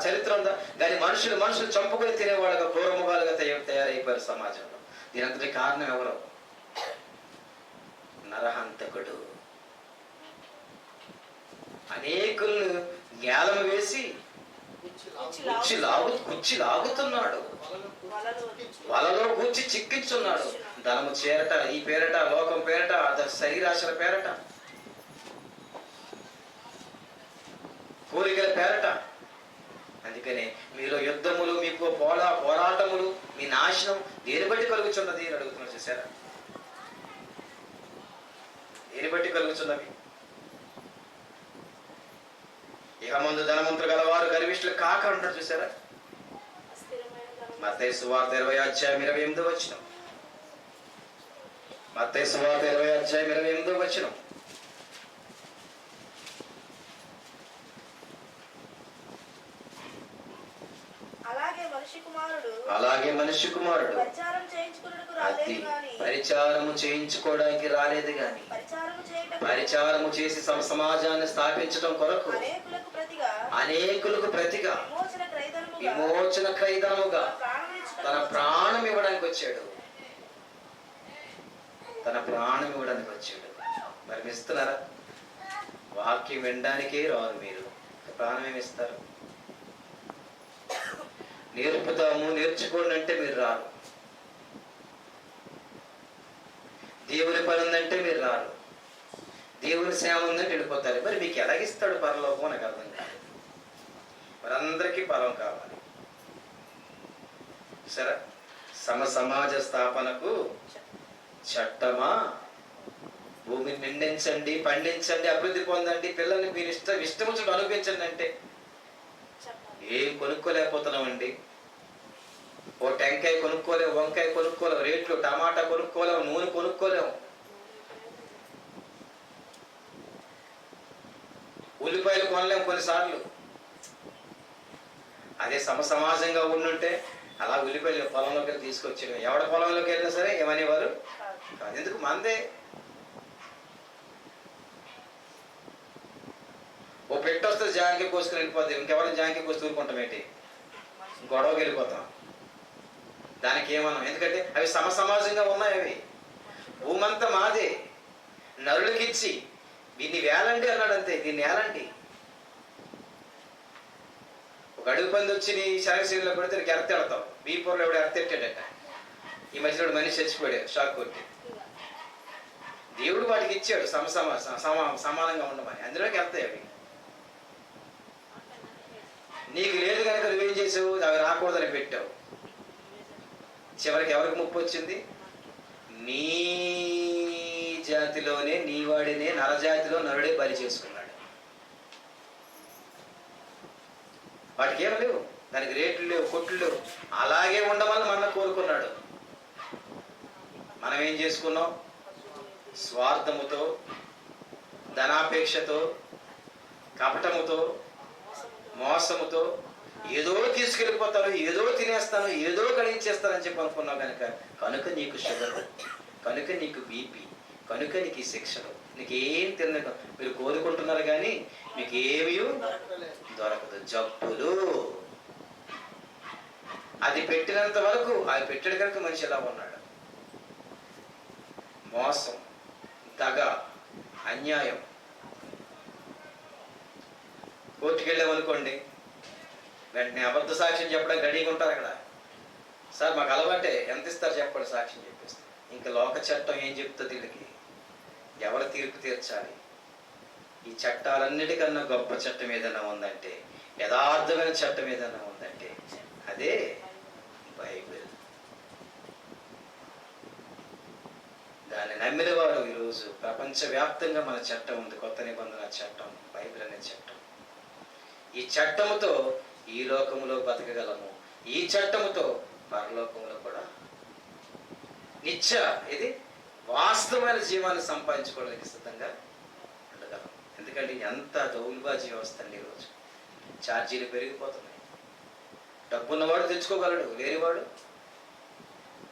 Speaker 3: చరిత్ర ఉందా? కానీ మనుషులు చంపుకొని తినేవాళ్ళగా క్రూరముగాలుగా తయారైపోయారు సమాజంలో. దీనంతటి కారణం ఎవరు? నరహంతకుడు. అనేకులను జ్ఞానం వేసి కుచ్చి లాగుతున్నాడు, వలలో కూర్చి చిక్కించున్నాడు. ధనము చేరట, ఈ పేరట, లోకం పేరట, శరీరాశల పేరట, కోరికల పేరట. అందుకనే మీలో యుద్ధములు, మీకు పోరాటములు, మీ నాశనం దేని బట్టి కలుగుతున్నది అని అడుగుతున్నారు. చూసారా? దేని బట్టి కలుగుతున్నవి? ఇక ముందు ధనవంతులు గలవారు గర్విష్ఠులు కాక అంటారు. చూసారా? మత్తయి సువార్త 20:28. మత్తయి సువార్త 20:28. అలాగే మనిషి కుమారుడు పరిచారము చేయించుకోవడానికి రాలేదు గాని పరిచారము చేసి సమాజాన్ని స్థాపించడం కొరకు అనేకులకు ప్రతిగా విమోచన క్రయధనముగా తన ప్రాణం ఇవ్వడానికి వచ్చాడు. మరి ఇస్తున్నారా? వాక్యం వినడానికే రారు మీరు, ప్రాణం ఏమిస్తారు? నేర్చుకోండి అంటే మీరు రారు. దేవుని పని ఉందంటే మీరు రారు. దేవుని సేవ ఉందంటే వెళ్ళిపోతారు. మరి మీకు ఎలాగిస్తాడు పరలోకం? నాకు అర్థం కాదు. మరి అందరికీ పరం కావాలి. సరే, సమాజ స్థాపనకు చట్టమా? భూమిని నిండించండి, పండించండి, అభివృద్ధి పొందండి, పిల్లల్ని మీరు ఇష్టం చుట్టూ అనిపించండి అంటే ఏం కొనుక్కోలేకపోతున్నామండి. ఓ టెంకాయ కొనుక్కోలేము, వంకాయ కొనుక్కోలేము, రేట్లు టమాటా కొనుక్కోలేము, నూనె కొనుక్కోలేము, ఉల్లిపాయలు కొనలేము కొన్నిసార్లు. అదే సమాజంగా ఉండుంటే అలా ఉల్లిపాయలు పొలంలోకి వెళ్ళి తీసుకొచ్చాను. ఎవడ పొలంలోకి వెళ్ళినా సరే ఏమనేవారు కాదు. ఎందుకు? మందే. ఓ పెట్టొస్తే జాంకాయ కోసుకుని వెళ్ళిపోద్ది. ఇంకెవరైనా జాంకాయ కోసి ఊరుకుంటాం ఏంటి? గొడవకి వెళ్ళిపోతాం. దానికి ఏమన్నాం? ఎందుకంటే అవి సమాజంగా ఉన్నాయి. అవి భూమంతా మాదే, నరులకిచ్చి దీన్ని వేలండి అన్నాడు. అంతే, దీన్ని వేలండి. ఒక అడుగు పంది వచ్చి నీ శనగశీలలో పెడితే నీకు ఎడతావు. బీపూర్లో ఎవడు ఎడతెట్టాడట. ఈ మధ్యలో మనిషి చచ్చిపోయాడు షాక్ కొట్టి. దేవుడు వాటికి ఇచ్చాడు సమానంగా ఉండమని. అందులోకి వెళ్తాయి అవి. నీకు లేదు కనుక నువ్వేం చేసావు? అవి రాకూడదని పెట్టావు. చివరికి ఎవరికి ముప్పు వచ్చింది? నీ జాతిలోనే, నీ వాడినే, నరజాతిలో నరుడే బలి చేసుకున్నాడు. వాటికి ఏం లేవు, దానికి రేట్లు లేవు, కొట్లు లేవు. అలాగే ఉండమని మన కోరుకున్నాడు. మనం ఏం చేసుకున్నాం? స్వార్థముతో, ధనాపేక్షతో, కపటముతో, మోసముతో ఏదో తీసుకెళ్ళిపోతాను, ఏదో తినేస్తాను, ఏదో గణించేస్తానని చెప్పి అనుకున్నావు కనుక నీకు షుగర్, కనుక నీకు బీపీ,
Speaker 1: కనుక నీకు ఈ శిక్షలు, నీకు ఏం తినక మీరు కోరుకుంటున్నారు కానీ మీకు ఏమీ దొరకదు. జబ్బులు అది పెట్టినంత వరకు, అది పెట్టాడు కనుక మనిషి ఎలా ఉన్నాడు. మోసం, దగ, అన్యాయం. కోర్టుకు వెళ్ళామనుకోండి, వెంటనే అబద్ధ సాక్ష్యం చెప్పడానికి రెడీగా ఉంటారు అక్కడ. సార్ మాకు అలవాటే, ఎంత ఇస్తారు చెప్పండి సాక్ష్యం చెప్పేస్తారు. ఇంకా లోక చట్టం ఏం చెప్తుంది వీళ్ళకి? ఎవరు తీర్పు తీర్చాలి? ఈ చట్టాలన్నిటికన్నా గొప్ప చట్టం ఏదైనా ఉందంటే, యథార్థమైన చట్టం ఏదైనా ఉందంటే అదే బైబిల్. దాన్ని నమ్మిన వారు ఈరోజు ప్రపంచవ్యాప్తంగా మన చట్టం ఉంది, కొత్త నిబంధన చట్టం, బైబిల్ అనే చట్టం. ఈ చట్టముతో ఈ లోకములో బతకగలము, ఈ చట్టముతో పరలోకములో కూడా నిత్య ఇది వాస్తవమైన జీవాన్ని సంపాదించుకోవడానికి సిద్ధంగా ఉండగలం. ఎందుకంటే ఎంత దౌర్భాగ్య వ్యవస్థ అండి ఈరోజు. ఛార్జీలు పెరిగిపోతున్నాయి. డబ్బున్నవాడు తెచ్చుకోగలడు, లేనివాడు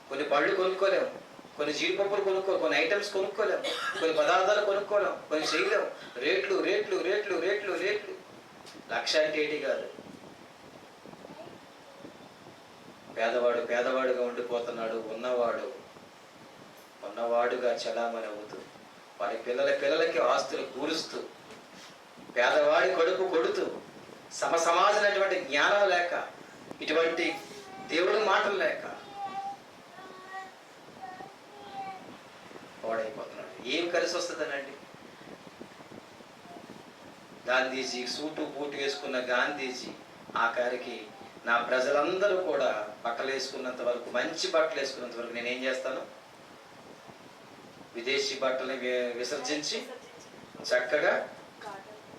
Speaker 1: కొన్ని పళ్ళు కొనుక్కోలేము, కొన్ని జీడిపప్పులు కొనుక్కోలేము, కొన్ని ఐటమ్స్ కొనుక్కోలేము, కొన్ని పదార్థాలు కొనుక్కోలేము, కొన్ని చేయలేము. రేట్లు రేట్లు రేట్లు రేట్లు రేట్లు. లక్ష అంటే ఏంటి కాదు. పేదవాడు పేదవాడుగా ఉండిపోతున్నాడు, ఉన్నవాడుగా చలామణి అవుతూ వారి పిల్లలకి ఆస్తులు కూరుస్తూ, పేదవాడి కడుపు కొడుతూ, సమాజమైనటువంటి జ్ఞానం లేక, ఇటువంటి దేవుడి మాటలు లేక వాడైపోతున్నాడు. ఏం కలిసి వస్తుందనండి? గాంధీజీ సూటు బూటు వేసుకున్న గాంధీజీ ఆఖరికి నా ప్రజలందరూ కూడా బట్టలు వేసుకున్నంత వరకు, మంచి బట్టలు వేసుకున్నంత వరకు నేనేం చేస్తాను? విదేశీ బట్టల్ని విసర్జించి చక్కగా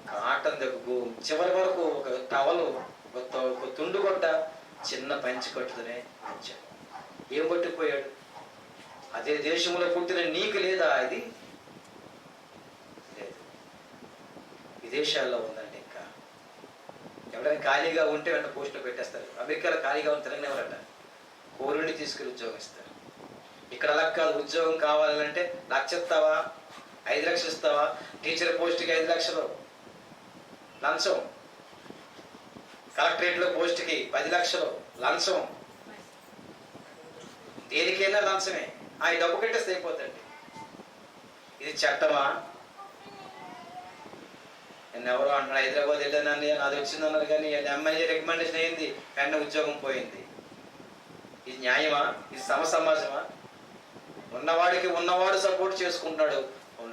Speaker 1: కాటన్ దగ్గర చివరి వరకు ఒక టవలు, ఒక తుండుగొట్ట, చిన్న పంచి కట్టుతూనే వచ్చాడు. ఏం పట్టుకుపోయాడు? అదే దేశంలో పుట్టిన నీకు లేదా ఇది? లేదు. విదేశాల్లో ఉందండి. ఇంకా ఎవరైనా ఖాళీగా ఉంటే వెంట పోస్టులు పెట్టేస్తారు. అమెరికాలో ఖాళీగా ఉన్న తిరగనివ్వరట, కోరుని తీసుకెళ్ళి ఉద్యోగం ఇస్తారు. ఇక్కడ అలా కాదు. ఉద్యోగం కావాలంటే 1,00,000 ఇస్తావా, 5 లక్షలు ఇస్తావా? టీచర్ పోస్ట్కి 5 లక్షలు లంచం, కలెక్టరేట్లో పోస్ట్కి 10 లక్షలు లంచం. దేనికైనా లంచమే. ఆ డబ్బు కట్టేస్తే అయిపోతుంది. ఇది చట్టమా? నేను ఎవరో అంటున్నాడు, హైదరాబాద్ వెళ్ళానని అది వచ్చిందన్నారు కానీ అమ్మాయి రికమెండేషన్ అయింది, వెంటనే ఉద్యోగం పోయింది. ఇది న్యాయమా? ఇది సమాజమా? ఉన్నవాడికి ఉన్నవాడు సపోర్ట్ చేసుకుంటున్నాడు,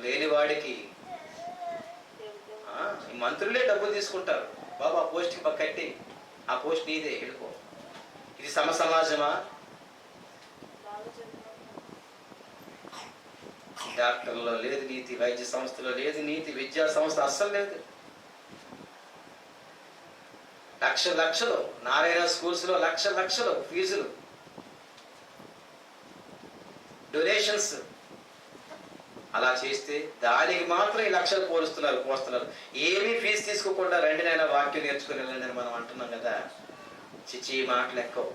Speaker 1: లేని వాడికి మంత్రులే డబ్బులు తీసుకుంటారు. బాబు ఆ పోస్ట్కి కట్టి, ఆ పోస్ట్ నీదే, వెళ్ళిపో. ఇది సమాజమా? డాక్టర్లో లేదు నీతి, వైద్య సంస్థలో లేదు నీతి, విద్యా సంస్థ అస్సలు లేదు. లక్షలు నారాయణ స్కూల్స్ లో లక్షలు ఫీజులు, డొనేషన్స్. అలా చేస్తే దానికి మాత్రం ఈ లక్షలు పోస్తున్నారు. ఏమీ ఫీజు తీసుకోకుండా రండి నాయన వాక్యం నేర్చుకుని వెళ్ళండి అని మనం అంటున్నాం కదా. చిచి మాటలు ఎక్కువ.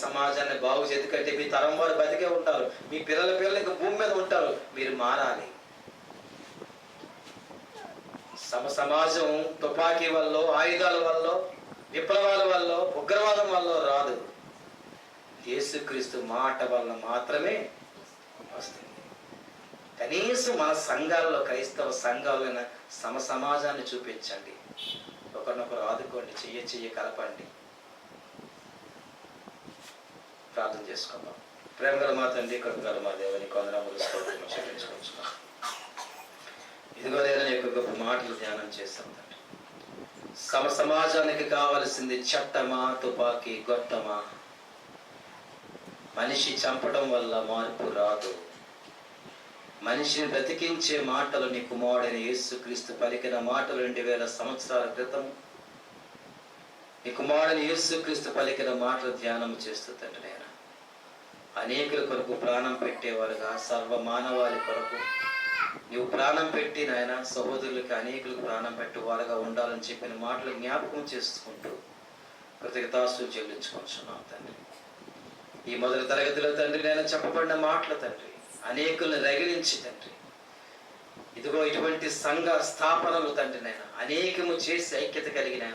Speaker 1: సమాజాన్ని బాగు చేతి కంటే మీ తరం వారు బతికే ఉంటారు, మీ పిల్లలు ఇంకా భూమి మీద ఉంటారు. మీరు మారాలి. సమాజం తుపాకీ వల్ల, ఆయుధాల వల్ల, విప్లవాల వల్ల, ఉగ్రవాదం వల్ల రాదు. యేసుక్రీస్తు మాట వల్ల మాత్రమే వస్తుంది. కనీసం మన సంఘాల్లో, క్రైస్తవ సంఘాలైన సమాజాన్ని చూపించండి. ఒకరినొకరు ఆదుకోండి, చెయ్యి కలపండి. ప్రార్థన చేసుకుందాం. ప్రేమ గల మా తండ్రి, కృప గల మా దేవుని కొందరములు చెల్లించుకుంటున్నాం. ఇదిగో నేను యొక్క గొప్ప మాటలు ధ్యానం చేస్తాం తండ్రి. సమాజానికి కావలసింది చట్టమా, తుపాకీ, గొట్టమా? మనిషి చంపడం వల్ల మార్పు రాదు. మనిషిని బ్రతికించే మాటలు నీ కుమారుడైన యేసుక్రీస్తు పలికిన మాటలు 2000 సంవత్సరాల క్రితం నీ కుమారుడైన యేసుక్రీస్తు పలికిన మాటలు ధ్యానం చేస్తూ తండ్రి నాయన, అనేకుల కొరకు ప్రాణం పెట్టేవారుగా, సర్వ మానవాళి కొరకు నీవు ప్రాణం పెట్టి నాయన, సహోదరులకి అనేకులకు ప్రాణం పెట్టేవారుగా ఉండాలని చెప్పిన మాటలు జ్ఞాపకం చేసుకుంటూ కృతజ్ఞతాస్తుతులు చెల్లించుకుంటున్నాం తండ్రి. ఈ మొదటి తరగతిలో తండ్రి నేను చెప్పబడిన మాటలు తండ్రి
Speaker 3: అనేకులను రగిలించి తండ్రి ఇదిగో ఇటువంటి సంఘ స్థాపనలు తండ్రి నాయన అనేకము చేసి ఐక్యత కలిగిన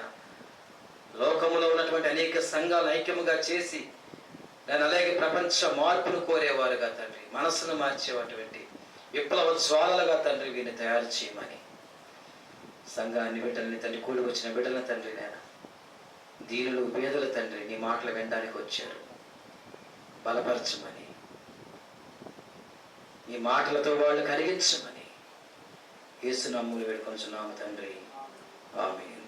Speaker 3: లోకములో ఉన్నటువంటి అనేక సంఘాలు ఐక్యముగా చేసి నేను అలాగే ప్రపంచ మార్పును కోరేవారుగా తండ్రి మనసును మార్చేటువంటి విప్లవ జ్వాలలుగా తండ్రి వీరిని తయారు చేయమని సంఘాన్ని బిడ్డల్ని తండ్రి కూడి వచ్చిన బిడ్డల తండ్రి నేను దీనులు పేదల తండ్రి నీ మాటలు వినడానికి వచ్చారు బలపరచమని నీ మాటలతో వాళ్ళు కలిగించమని యేసు నామములో వేడుకొనుచున్నాము తండ్రి ఆమేన్.